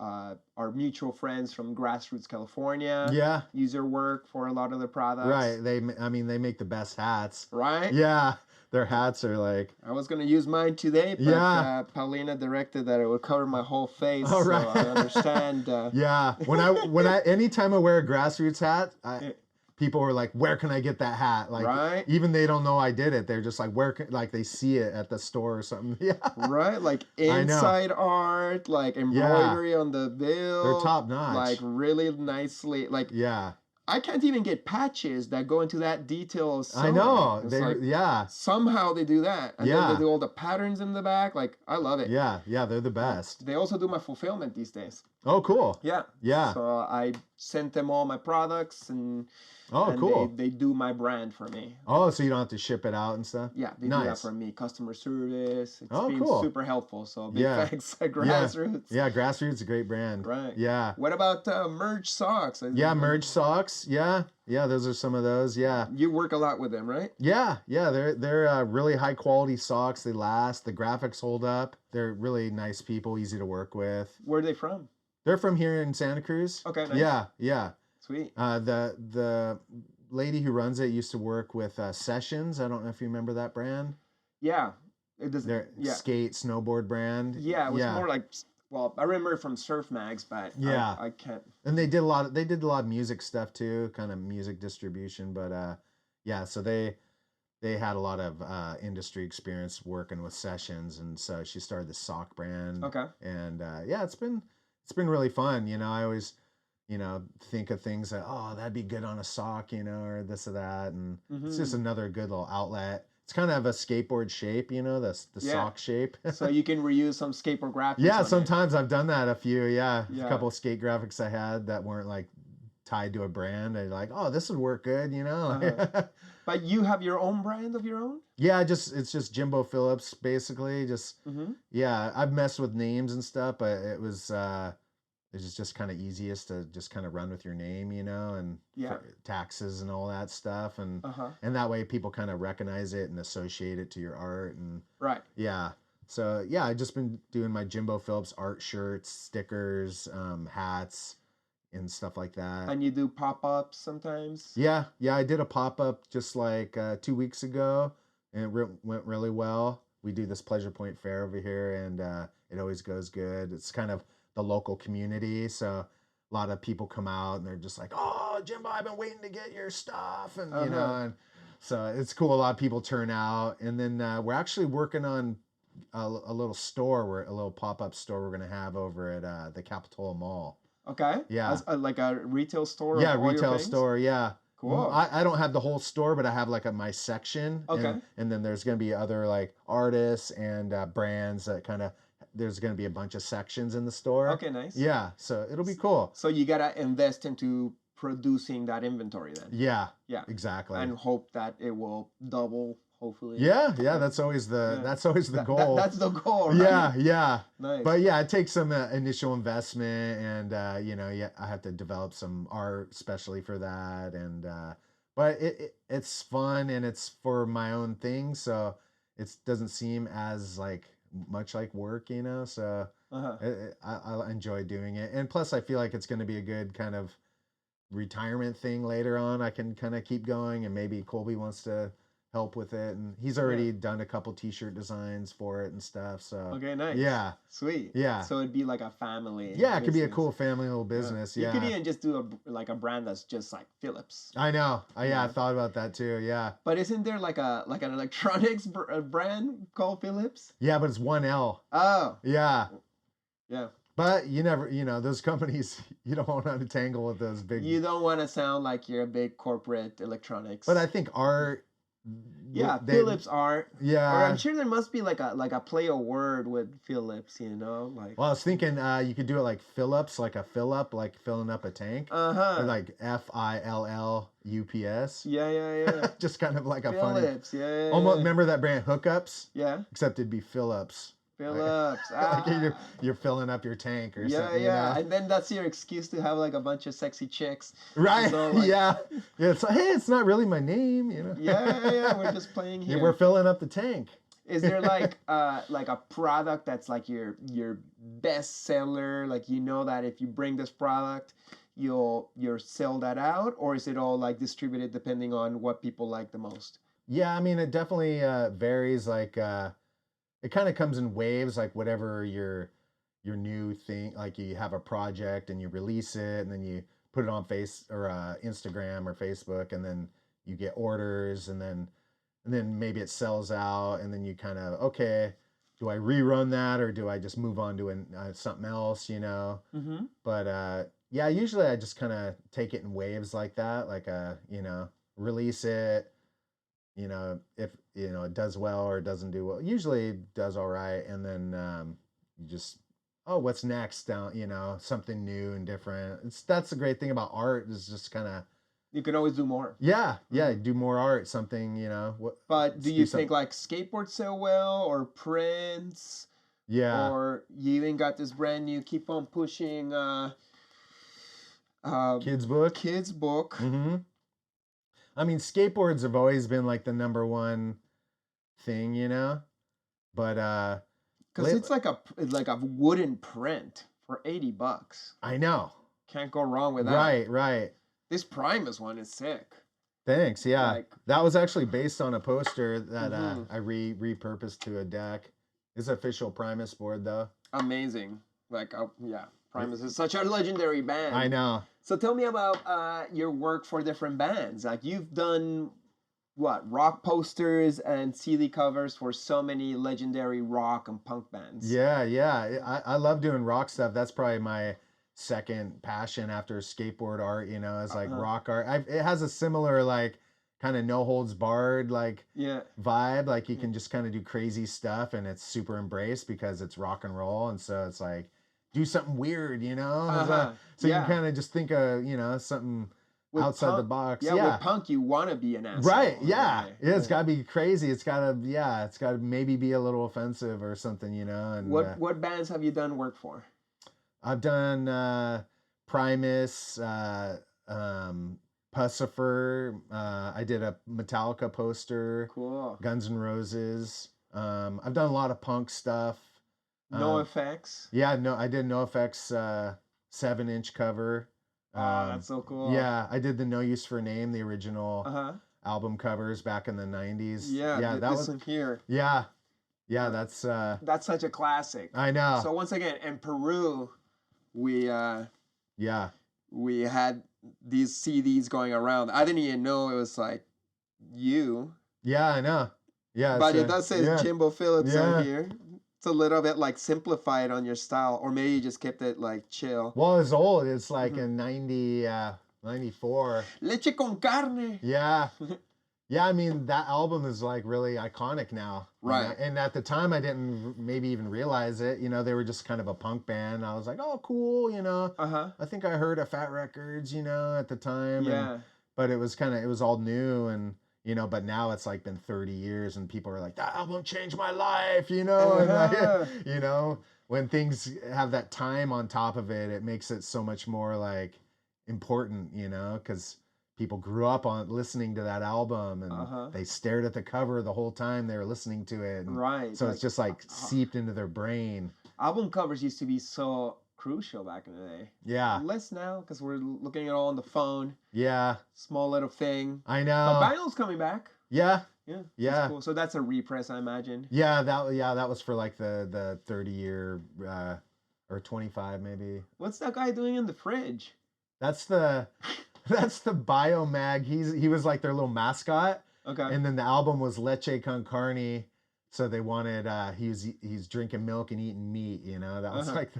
our mutual friends from Grassroots, California, Yeah. use your work for a lot of the products. Right. They make the best hats. Right? Yeah. Their hats are like, I was going to use mine today, but Yeah. Paulina directed that it would cover my whole face. Oh, right. So I understand. yeah. When I anytime I wear a Grassroots hat, people were like, "Where can I get that hat?" Like, Right. even they don't know I did it. They're just like, "Where can?" Like they see it at the store or something. Yeah. Right? Like I know. inside art, like embroidery on the bill. They're top notch. Like really nicely. Like Yeah. I can't even get patches that go into that detail of sewing. I know. It's They like, yeah. somehow they do that. And then Yeah. they do all the patterns in the back. Like, I love it. Yeah. Yeah. They're the best. They also do my fulfillment these days. Oh, cool. Yeah. Yeah. So I sent them all my products and Cool. they do my brand for me. Oh, so you don't have to ship it out and stuff? Yeah, they do that Nice. for me. Customer service. It's Oh, been cool. super helpful. So big Yeah. thanks, Grassroots. Yeah, Grassroots is a great brand. Right. Yeah. What about Merge Socks? Yeah, Merge socks. Yeah. Yeah, those are some of those. Yeah. You work a lot with them, right? Yeah, yeah, they're really high quality socks. They last. The graphics hold up. They're really nice people, easy to work with. Where are they from? They're from here in Santa Cruz. Okay, nice. Yeah, yeah. Sweet. The lady who runs it used to work with Sessions. I don't know if you remember that brand. Yeah. It does. Their Yeah. skate snowboard brand. Yeah, it was more like, well, I remember it from Surf Mags, but Yeah. I can't. And they did a lot of music stuff too, kind of music distribution. But yeah, so they had a lot of industry experience working with Sessions, and so she started the sock brand. Okay. And yeah, it's been really fun. You know, I always think of things that, oh, that'd be good on a sock, or this or that, and it's just another good little outlet. It's kind of a skateboard shape, the sock shape. So you can reuse some skateboard graphics. Yeah, on it. sometimes I've done that. A few, Yeah. a couple of skate graphics I had that weren't like tied to a brand. I'd like, oh, this would work good, But you have your own brand of your own? Yeah, it's just Jimbo Phillips, basically. Just yeah, I've messed with names and stuff, but it was just kind of easiest to just kind of run with your name, and taxes and all that stuff, and that way people kind of recognize it and associate it to your art, and right. Yeah. So yeah, I've just been doing my Jimbo Phillips art shirts, stickers, hats, and stuff like that. And you do pop-ups sometimes? Yeah, I did a pop-up just like 2 weeks ago, and it went really well. We do this Pleasure Point Fair over here, and it always goes good. It's kind of the local community, so a lot of people come out, and they're just like, oh, Jimbo, I've been waiting to get your stuff, and and so it's cool. A lot of people turn out, and then we're actually working on a little store, a little pop-up store we're going to have over at the Capitola Mall. Okay. Yeah. As like a retail store? Yeah, of all your retail things? store, yeah. Cool. I don't have the whole store, but I have like my section. Okay. And then there's going to be other like artists and brands that kind of, there's going to be a bunch of sections in the store. Okay, nice. Yeah, so it'll be cool. So you got to invest into producing that inventory then. Yeah. Yeah. Exactly. And hope that it will double, hopefully. Yeah, that's always the goal. That's the goal, right? Yeah. Nice. But yeah, it takes some initial investment, and I have to develop some art especially for that, and but it's fun, and it's for my own thing, so it doesn't seem as like much like work, so I enjoy doing it, and plus I feel like it's going to be a good kind of retirement thing later on. I can kind of keep going, and maybe Colby wants to help with it, and he's already done a couple t-shirt designs for it and stuff, so okay, nice. Yeah, sweet. Yeah, so it'd be like a family it could be a business. cool family little business. You could even just do a brand that's just like Phillips. I know. I thought about that too. Yeah, but isn't there like an electronics brand called Phillips? Yeah, but it's 1L. Oh, yeah. But you never, those companies, you don't want to tangle with those big. You don't want to sound like you're a big corporate electronics. But I think art. Yeah, Phillips Art. Yeah. Or I'm sure there must be like a play a word with Phillips, like. Well, I was thinking you could do it like Phillips, like a fill up, like filling up a tank. Or like FILLUPS. Yeah. Just kind of like a Phillips, funny. yeah. Almost remember that brand Hookups? Yeah. Except it'd be Phillips. Phillips. Like you're filling up your tank or Yeah, something. yeah. You know? And then that's your excuse to have like a bunch of sexy chicks. Right. So, like, Yeah. It's like, hey, it's not really my name, you know. yeah. We're just playing Yeah, here. we're filling up the tank. Is there like a product that's like your best seller? Like you know that if you bring this product, you'll sell that out, or is it all like distributed depending on what people like the most? Yeah, I mean, it definitely varies. Like, it kind of comes in waves. Like, whatever your new thing, like you have a project and you release it, and then you put it on Instagram or Facebook, and then you get orders, and then maybe it sells out, and then you kind of, okay, do I rerun that or do I just move on to something else? You know. Mm-hmm. But yeah, usually I just kind of take it in waves like that. Like, you know, release it. You know, if you know it does well or it doesn't do well, usually it does all right, and then you just, oh, what's next? Down, you know, something new and different. That's the great thing about art, is just kind of, You can always do more. yeah, do more art, something, you know. But do you think like skateboards sell well, or prints? Yeah. Or you even got this brand new Keep on Pushing Kids book. Mm-hmm. I mean, skateboards have always been like the number one thing, you know, but because it's like a wooden print for $80. I know. Can't go wrong with that. Right. This Primus one is sick. Thanks. Yeah, Like, that was actually based on a poster that I repurposed to a deck. It's an official Primus board though. amazing. Like, yeah, Primus is such a legendary band. I know. So tell me about your work for different bands. Like you've done what, rock posters and CD covers for so many legendary rock and punk bands. Yeah. I love doing rock stuff. That's probably my second passion after skateboard art. You know, is like rock art. It has a similar like kind of no holds barred like vibe. Like you can just kind of do crazy stuff, and it's super embraced because it's rock and roll, and so it's like, do something weird, you know? So you kind of just think of, you know, something with outside punk, the box. Yeah, with punk, you want to be an asshole. Right, yeah. It's got to be crazy. It's got to maybe be a little offensive or something, you know? And what bands have you done work for? I've done Primus, Pussifer. I did a Metallica poster. Cool. Guns N' Roses. I've done a lot of punk stuff. No Effects. Yeah, I did No Effects 7-inch cover. Oh, that's so cool. Yeah, I did the No Use for a Name, the original album covers back in the 90s. Yeah, that was here. Yeah, that's such a classic. I know. So once again, in Peru, we had these CDs going around. I didn't even know it was like you. Yeah, I know. Yeah, but it does say Jimbo Phillips on here. It's a little bit like simplified on your style, or maybe you just kept it like chill. Well, it's old. It's like in 94. Leche con carne. Yeah. Yeah, I mean, that album is like really iconic now. Right. You know? And at the time, I didn't maybe even realize it. You know, they were just kind of a punk band. I was like, oh, cool, you know. I think I heard of Fat Records, you know, at the time. Yeah. But it was all new, and you know, but now it's like been 30 years and people are like, that album changed my life, you know? And like, you know, when things have that time on top of it, it makes it so much more like important, you know, because people grew up on listening to that album, and they stared at the cover the whole time they were listening to it. And right. So it's just like seeped into their brain. Album covers used to be so crucial back in the day. Yeah. Less now because we're looking at it all on the phone. Yeah. Small little thing. I know. But vinyl's coming back. Yeah. Yeah. Yeah. Cool. So that's a repress, I imagine. Yeah, that was for like the 30-year or 25 maybe. What's that guy doing in the fridge? That's the Biomag. He was like their little mascot. Okay. And then the album was Leche con Carne. So they wanted he's drinking milk and eating meat, you know. That was like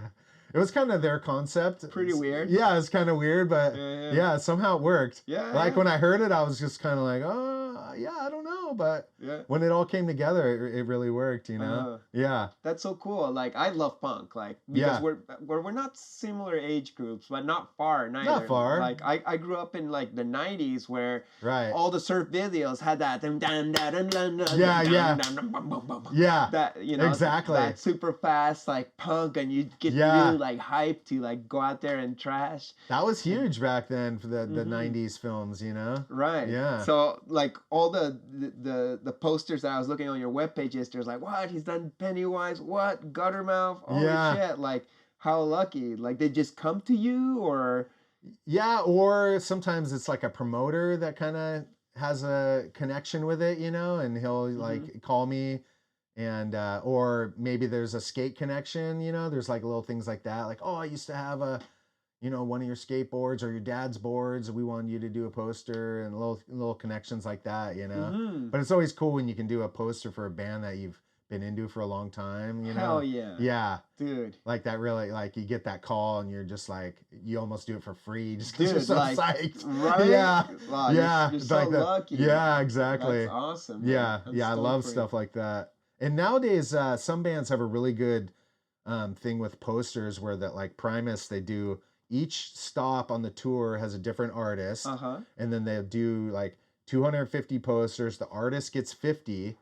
it was kind of their concept. Pretty weird. Yeah, it's kind of weird, but yeah, somehow it worked. Yeah. Like when I heard it, I was just kind of like, oh, yeah, I don't know, but Yeah. when it all came together, it really worked, you know? Yeah. That's so cool. Like I love punk, like because Yeah. we're not similar age groups, but not far neither. Not far. Like I grew up in like the 90s where Right. all the surf videos had that Yeah. that, you know, Exactly. that super fast like punk, and you get really like hyped to like go out there and trash. That was huge back then for the 90s films, you know? Right. Yeah. So like all the posters that I was looking on your webpage yesterday was like, what? He's done Pennywise, what? Guttermouth? Holy shit. Like how lucky. Like they just come to you, or Yeah, or sometimes it's like a promoter that kind of has a connection with it, you know, and he'll like call me, and or maybe there's a skate connection, you know, there's like little things like that, like, oh, I used to have a, you know, one of your skateboards or your dad's boards, we wanted you to do a poster, and little connections like that, you know. But it's always cool when you can do a poster for a band that you've been into for a long time, you know. Hell yeah. Yeah. Dude. Like that really, like you get that call and you're just like, you almost do it for free just because you're so like, psyched. Right? Yeah. Wow, Yeah. You're It's so like that. lucky. Yeah, exactly. That's awesome. Man. Yeah. I'm Yeah. I stoked love for you. stuff like that. And nowadays, some bands have a really good thing with posters where that, like Primus, they do each stop on the tour has a different artist. And then they'll do like 250 posters. The artist gets 50.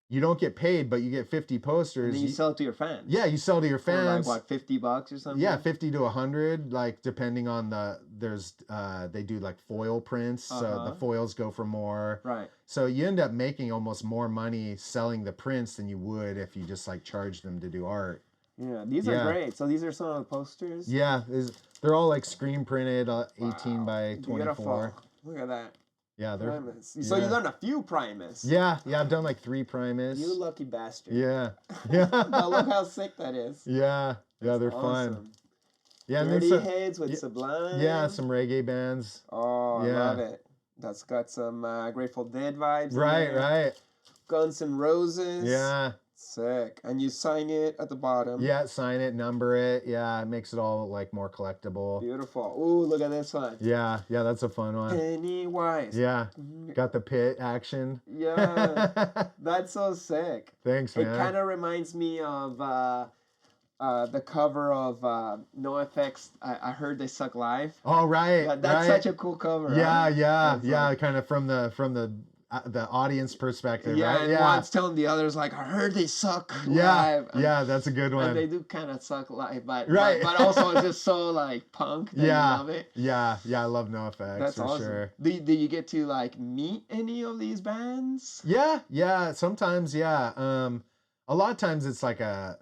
You don't get paid, but you get 50 posters. And then you sell it to your fans. Yeah, you sell to your fans. For like, what, $50 or something? Yeah, 50 to 100, like depending on they do like foil prints, so the foils go for more. Right. So you end up making almost more money selling the prints than you would if you just like charge them to do art. Yeah, these are great. So these are some of the posters? Yeah, they're all like screen printed, 18 by 24. Beautiful. Look at that. Yeah, they're Primus. So you've done a few Primus. Yeah, I've done like 3 Primus. You lucky bastard. Yeah. Now look how sick that is. Yeah, they're awesome. fun. Yeah, Dirty and Heads with Sublime. Yeah, some reggae bands. Oh, I love it. That's got some Grateful Dead vibes. Right. Guns N' Roses. Yeah. Sick. And you sign it at the bottom. Yeah, sign it, number it. Yeah, it makes it all like more collectible. Beautiful. Ooh, look at this one. Yeah, that's a fun one. Pennywise. Yeah, got the pit action. Yeah, that's so sick. Thanks, man. It kind of reminds me of the cover of NoFX. I heard they suck live. Oh, right. That's such a cool cover. Yeah, right? yeah. Like, kind of from the audience perspective, yeah, right? And one's telling the others like, I heard they suck yeah, live. Yeah, that's a good one. And they do kind of suck live, but but also it's just so like punk that you love it. Yeah, I love NoFX. That's for awesome. Sure. Do you get to like meet any of these bands? Yeah. Sometimes, yeah. A lot of times it's like a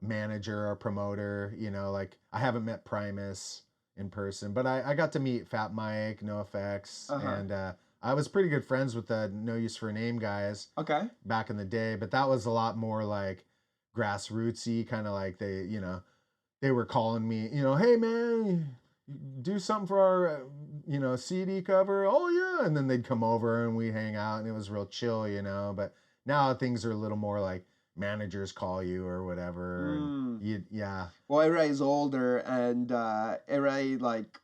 manager or promoter. You know, like I haven't met Primus in person, but I got to meet Fat Mike, NoFX, and I was pretty good friends with the No Use for a Name guys. Okay. Back in the day, but that was a lot more like grassrootsy, kind of like they were calling me, you know, hey man, do something for our, CD cover. Oh yeah. And then they'd come over and we'd hang out and it was real chill, you know, but now things are a little more like managers call you or whatever. And yeah. Well, everybody's older and everybody like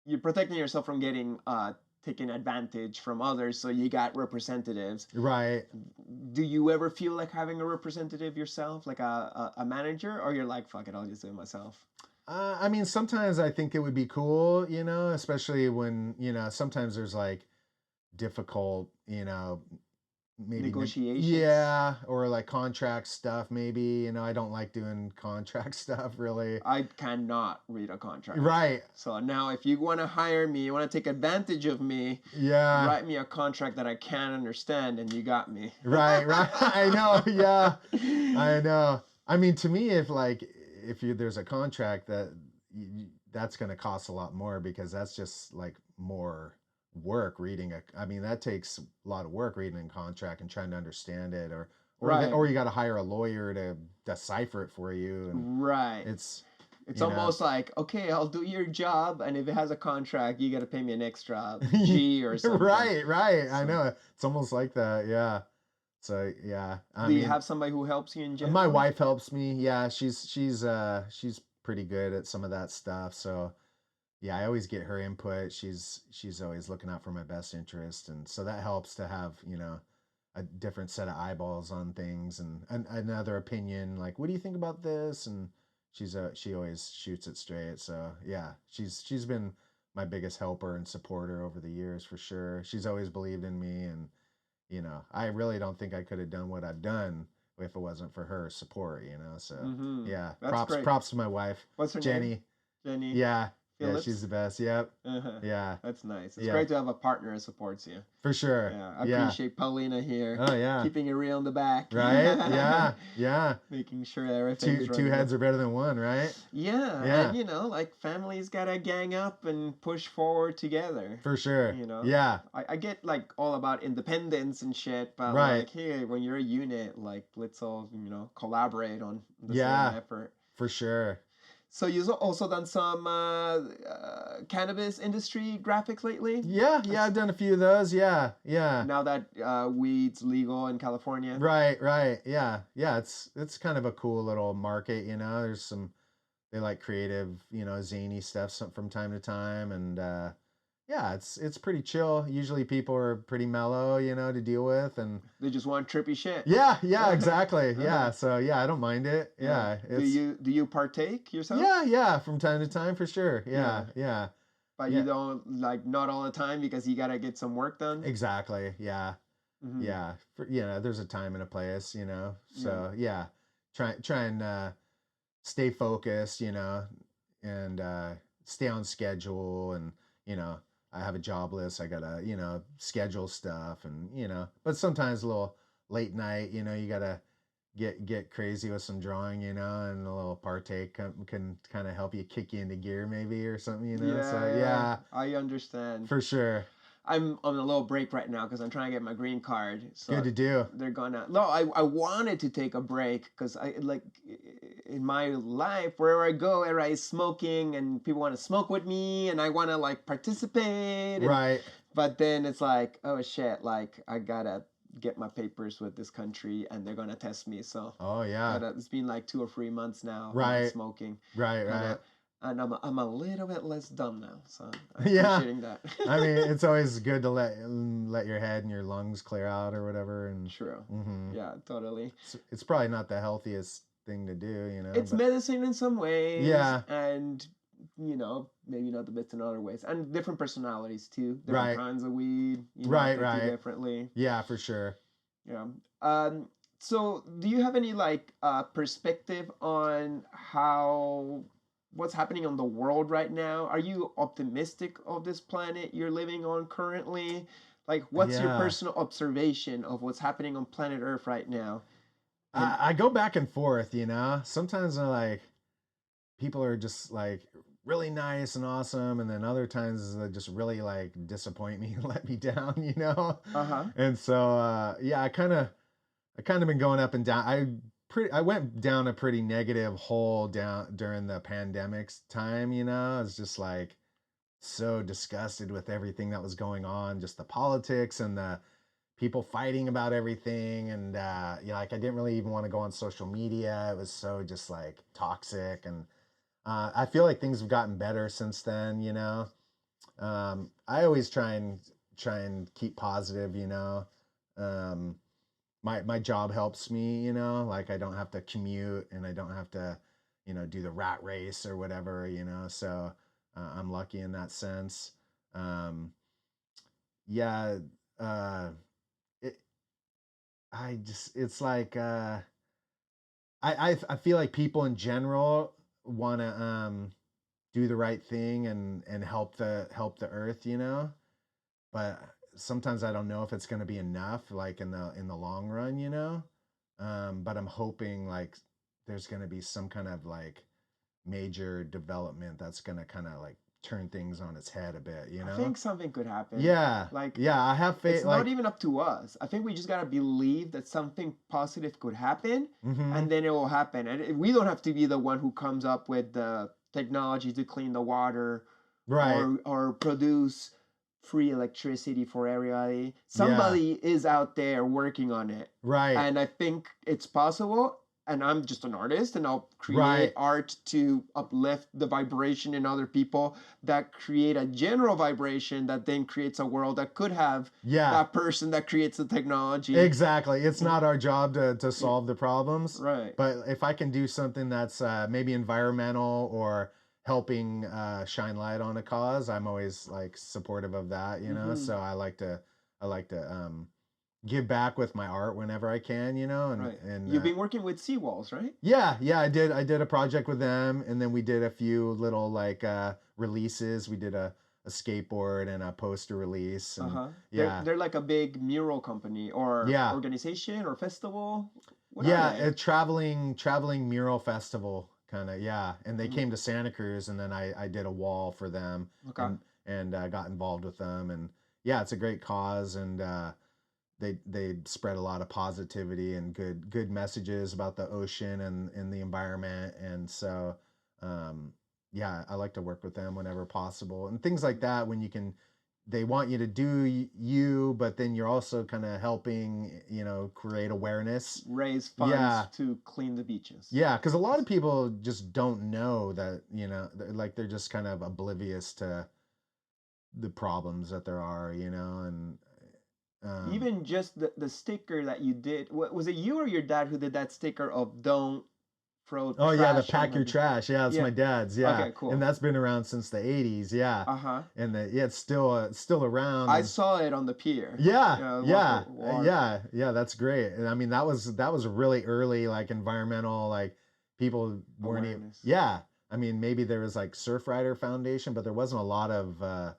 you're protecting yourself from getting taking advantage from others, so you got representatives. Right. Do you ever feel like having a representative yourself, like a manager, or you're like, fuck it, I'll just do it myself? I mean, sometimes I think it would be cool, especially when, sometimes there's like difficult, maybe negotiations. Yeah, or like contract stuff maybe. I don't like doing contract stuff really. I cannot read a contract. Right. So now if you want to hire me, you want to take advantage of me, write me a contract that I can't understand and you got me. Right. I know. Yeah. I know. I mean, to me, if there's a contract that's going to cost a lot more because that's just like more work reading that takes a lot of work reading a contract and trying to understand it or you got to hire a lawyer to decipher it for you and it's almost like, okay, I'll do your job, and if it has a contract you got to pay me an extra G or something. right so, I know it's almost like that. Yeah, so yeah. Do you have somebody who helps you in general? My wife helps me. Yeah, she's pretty good at some of that stuff, so I always get her input. She's always looking out for my best interest, and so that helps to have, you know, a different set of eyeballs on things and another opinion. Like, what do you think about this? And she always shoots it straight. So yeah, she's been my biggest helper and supporter over the years for sure. She's always believed in me, and you know, I really don't think I could have done what I've done if it wasn't for her support. You know, so yeah, That's great. props to my wife. What's her Jenny. name? Jenny. Yeah. Phillips? Yeah, she's the best. Yep. Uh-huh. Yeah. That's nice. It's Yeah. great to have a partner who supports you. For sure. Yeah. I appreciate Paulina here. Oh yeah. Keeping it real in the back. Right? Yeah. Yeah. Making sure everything's Two heads are better than one, right? Yeah. Yeah. And you know, like families gotta gang up and push forward together. For sure. You know? Yeah. I get like all about independence and shit, but Right. like, hey, when you're a unit, like let's all, you know, collaborate on the Yeah. same effort. For sure. So you've also done some cannabis industry graphics lately? Yeah, I've done a few of those. Yeah. Now that weed's legal in California. Right. Yeah. It's kind of a cool little market, you know. They like creative, you know, zany stuff from time to time, and yeah, it's pretty chill. Usually people are pretty mellow, you know, to deal with, and They just want trippy shit. yeah, exactly. Yeah, so yeah, I don't mind it. Yeah, Do you partake yourself? Yeah, from time to time for sure. Yeah. But Yeah. you don't, like, not all the time because you gotta get some work done. Exactly. Yeah. Mhm. Yeah. You know, there's a time and a place, you know. So yeah, try and stay focused, you know, and stay on schedule, and you know, I have a job list. I gotta, you know, schedule stuff, and you know, but sometimes a little late night, you know, you gotta get crazy with some drawing, you know, and a little partake can kind of help you kick you into gear maybe or something, you know. So yeah, I understand. for sure. I'm on a little break right now because I'm trying to get my green card. So Good to do. they're gonna. No, I wanted to take a break because I like in my life wherever I go, everybody's smoking and people want to smoke with me and I want to like participate. Right. But then it's like, oh shit, like I gotta get my papers with this country and they're gonna test me. So Oh yeah. it's been like 2 or 3 months now. Right. Smoking. Right. And I'm a little bit less dumb now, so I'm Yeah. appreciating that. I mean, it's always good to let your head and your lungs clear out or whatever, and True. mhm. Yeah, totally. It's probably not the healthiest thing to do, you know. It's but- medicine in some ways. Yeah. And, you know, maybe not the best in other ways. And different personalities, too. Different Right. kinds of weed. You know, Right, affect you right. differently. Yeah, for sure. Yeah. So, do you have any, like, perspective on what's happening on the world right now? Are you optimistic of this planet you're living on currently? Like, what's your Yeah. personal observation of what's happening on planet Earth right now? I go back and forth, you know. Sometimes I like people are just like really nice and awesome, and then other times they just really like disappoint me and let me down, you know. Uh-huh. And so yeah, I kind of been going up and down. I went down a pretty negative hole during the pandemic's time, you know. I was just like so disgusted with everything that was going on, just the politics and the people fighting about everything, and you know, like I didn't really even want to go on social media. It was so just like toxic, and I feel like things have gotten better since then, you know. I always try and keep positive, you know. My job helps me, you know, like I don't have to commute and I don't have to, you know, do the rat race or whatever, you know. So I'm lucky in that sense. Yeah. It's like I feel like people in general want to do the right thing and help the earth, you know, but sometimes I don't know if it's going to be enough, like in the long run, you know. But I'm hoping like there's going to be some kind of like major development that's going to kind of like turn things on its head a bit, you know. I think something could happen. Yeah. Like, yeah, I have faith. it's not even up to us. I think we just gotta believe that something positive could happen, Mhm. and then it will happen. And we don't have to be the one who comes up with the technology to clean the water, Right. or produce free electricity for everybody. Somebody is out there working on it, Right. and I think it's possible. and I'm just an artist, and I'll create Right. art to uplift the vibration in other people that create a general vibration that then creates a world that could have Yeah. that person that creates the technology. Exactly. It's not our job to solve the problems. Right. But if I can do something that's maybe environmental or helping shine light on a cause, I'm always like supportive of that, you know. Mhm. So I like to give back with my art whenever I can, you know. And Right. and You've been working with Seawalls, right? yeah, I did a project with them, and then we did a few little like releases. We did a skateboard and a poster release, and yeah. They're like a big mural company or Yeah. organization or festival. What Yeah, are they? a traveling mural festival kind of, yeah. And they Mhm. came to Santa Cruz, and then I did a wall for them, Okay. and got involved with them, and yeah, it's a great cause, and they spread a lot of positivity and good messages about the ocean and the environment, and so yeah, I like to work with them whenever possible, and things like that, when you can, they want you to do you, but then you're also kind of helping, you know, create awareness. Raise funds Yeah. to clean the beaches. Yeah, because a lot of people just don't know that, you know, like they're just kind of oblivious to the problems that there are, you know, and Even just the sticker that you did, was it you or your dad who did that sticker of don't throw oh yeah, the trash on pack your the-" trash. Yeah, it's Yeah. my dad's. Yeah, Okay, cool. and that's been around since the '80s. Yeah, Uh-huh. and yeah, it's still around. I and- saw it on the pier. Yeah, water. yeah, that's great. And I mean, that was really early, like environmental, like people weren't even. Awareness. Yeah, I mean, maybe there was like Surfrider Foundation, but there wasn't a lot of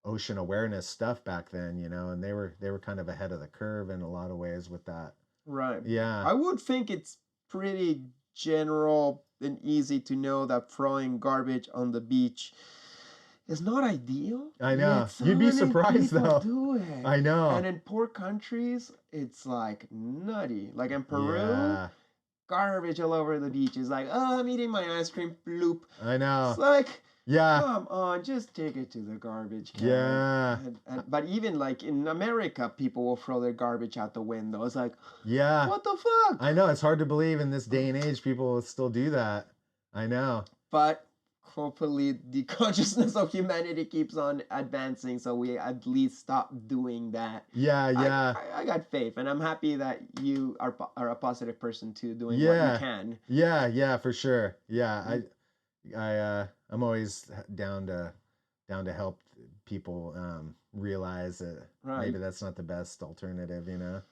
ocean awareness stuff back then, you know. And they were kind of ahead of the curve in a lot of ways with that. Right. Yeah, I would think it's pretty general and easy to know that throwing garbage on the beach is not ideal. I know. Yet so You'd be many surprised, people though. do it. I know. And in poor countries, it's like nutty. Like in Peru, Yeah, garbage all over the beach. It's like, oh, I'm eating my ice cream, bloop. I know. It's like, Yeah, come on, just take it to the garbage can. Yeah. But even like in America, people will throw their garbage out the window. It's like, yeah. what the fuck? I know, it's hard to believe in this day and age people still do that. I know. But hopefully the consciousness of humanity keeps on advancing, so we at least stop doing that. Yeah. I got faith, and I'm happy that you are a positive person too, doing what Yeah. you can. Yeah, for sure. Yeah, I'm always down to help people realize that Right. maybe that's not the best alternative, you know.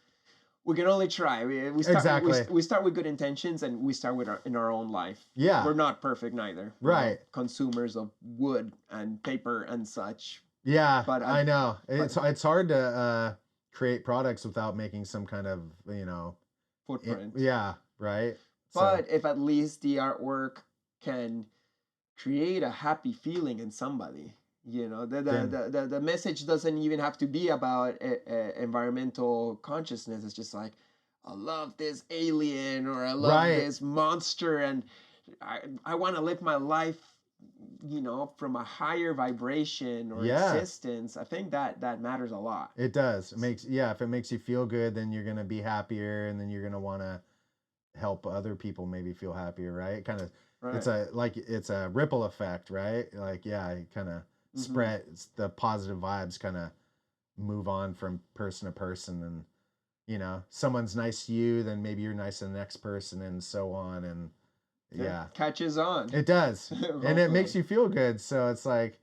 We can only try. We start, Exactly. we start with good intentions, and we start with in our own life. Yeah. We're not perfect neither. We're Right. consumers of wood and paper and such. Yeah, But I know. It's hard to create products without making some kind of, you know, Footprint. yeah, right? But if at least the artwork can create a happy feeling in somebody, you know, the message doesn't even have to be about environmental consciousness. It's just like, I love this alien, or I love Right. this monster, and I want to live my life, you know, from a higher vibration or Yeah. existence. I think that matters a lot. It does. If it makes you feel good, then you're gonna be happier, and then you're gonna want to help other people maybe feel happier, right? Kind of, Right. it's a ripple effect, right? Like, yeah, it kind of Mhm. spreads, the positive vibes kind of move on from person to person, and you know, someone's nice to you, then maybe you're nice to the next person, and so on, and yeah, Catches on. it does, and it makes Hopefully. you feel good. So it's like,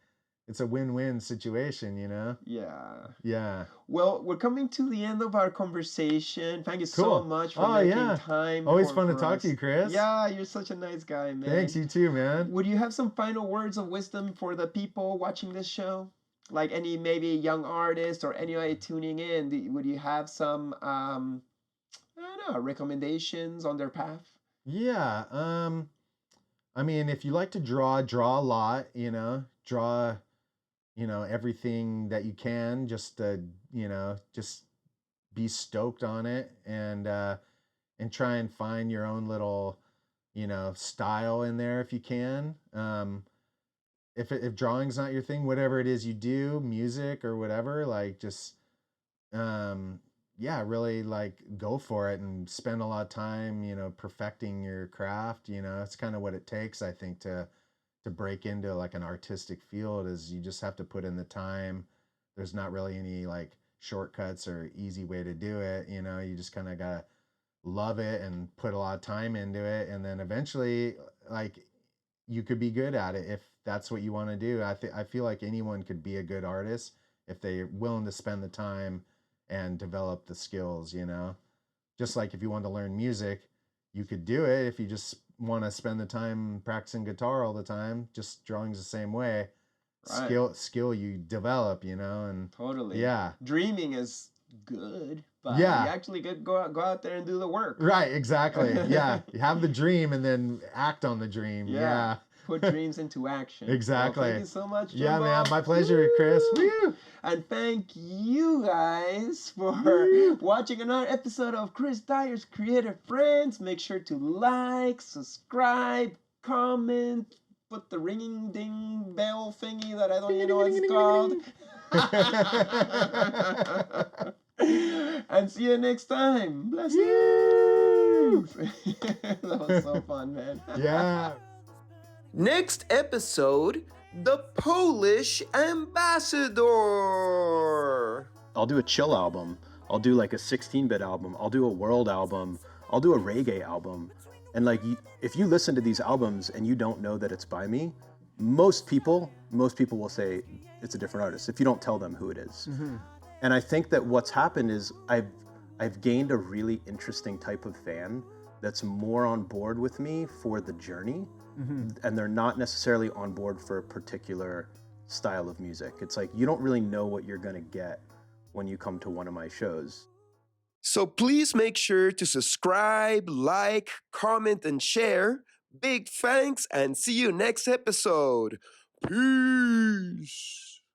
it's a win-win situation, you know? Yeah. Yeah. Well, we're coming to the end of our conversation. Thank you so Cool. much for Oh, making yeah. time. Always for- fun to for talk us. to you, Chris. Yeah, you're such a nice guy, man. Thanks, you too, man. Would you have some final words of wisdom for the people watching this show? Like any maybe young artist or anybody tuning in, would you have some I don't know, recommendations on their path? Yeah. I mean, if you like to draw a lot, you know, draw, you know, everything that you can, just you know, just be stoked on it, and try and find your own little, you know, style in there if you can. If drawing's not your thing, whatever it is you do, music or whatever, like just yeah, really like go for it and spend a lot of time, perfecting your craft. It's kind of what it takes, I think, to break into like an artistic field. Is you just have to put in the time. There's not really any like shortcuts or easy way to do it. You just kind of gotta love it and put a lot of time into it, and then eventually, like, you could be good at it if that's what you want to do. I feel like anyone could be a good artist if they're willing to spend the time and develop the skills. Just like if you want to learn music, you could do it if you just want to spend the time practicing guitar all the time. Just drawing's the same way. Right. Skill you develop, and Totally. yeah. Dreaming is good, but Yeah. you actually could go out there and do the work. Right, exactly. Yeah. You have the dream and then act on the dream. Yeah. Put dreams into action. Exactly. Well, thank you so much, Jimbo. Yeah, man. My pleasure, Chris. Woo! And thank you guys for watching another episode of Chris Dyer's Creative Friends. Make sure to like, subscribe, comment, put the ringing ding bell thingy that I don't even know what it's called. And see you next time. Blessings. That was so fun, man. Yeah. Next episode, the Polish ambassador. I'll do a chill album. I'll do like a 16-bit album. I'll do a world album. I'll do a reggae album. And like, if you listen to these albums and you don't know that it's by me, most people will say it's a different artist if you don't tell them who it is. Mm-hmm. And I think that what's happened is I've gained a really interesting type of fan that's more on board with me for the journey. Mm-hmm. And they're not necessarily on board for a particular style of music. It's like, you don't really know what you're gonna get when you come to one of my shows. So please make sure to subscribe, like, comment, and share. Big thanks, and see you next episode. Peace.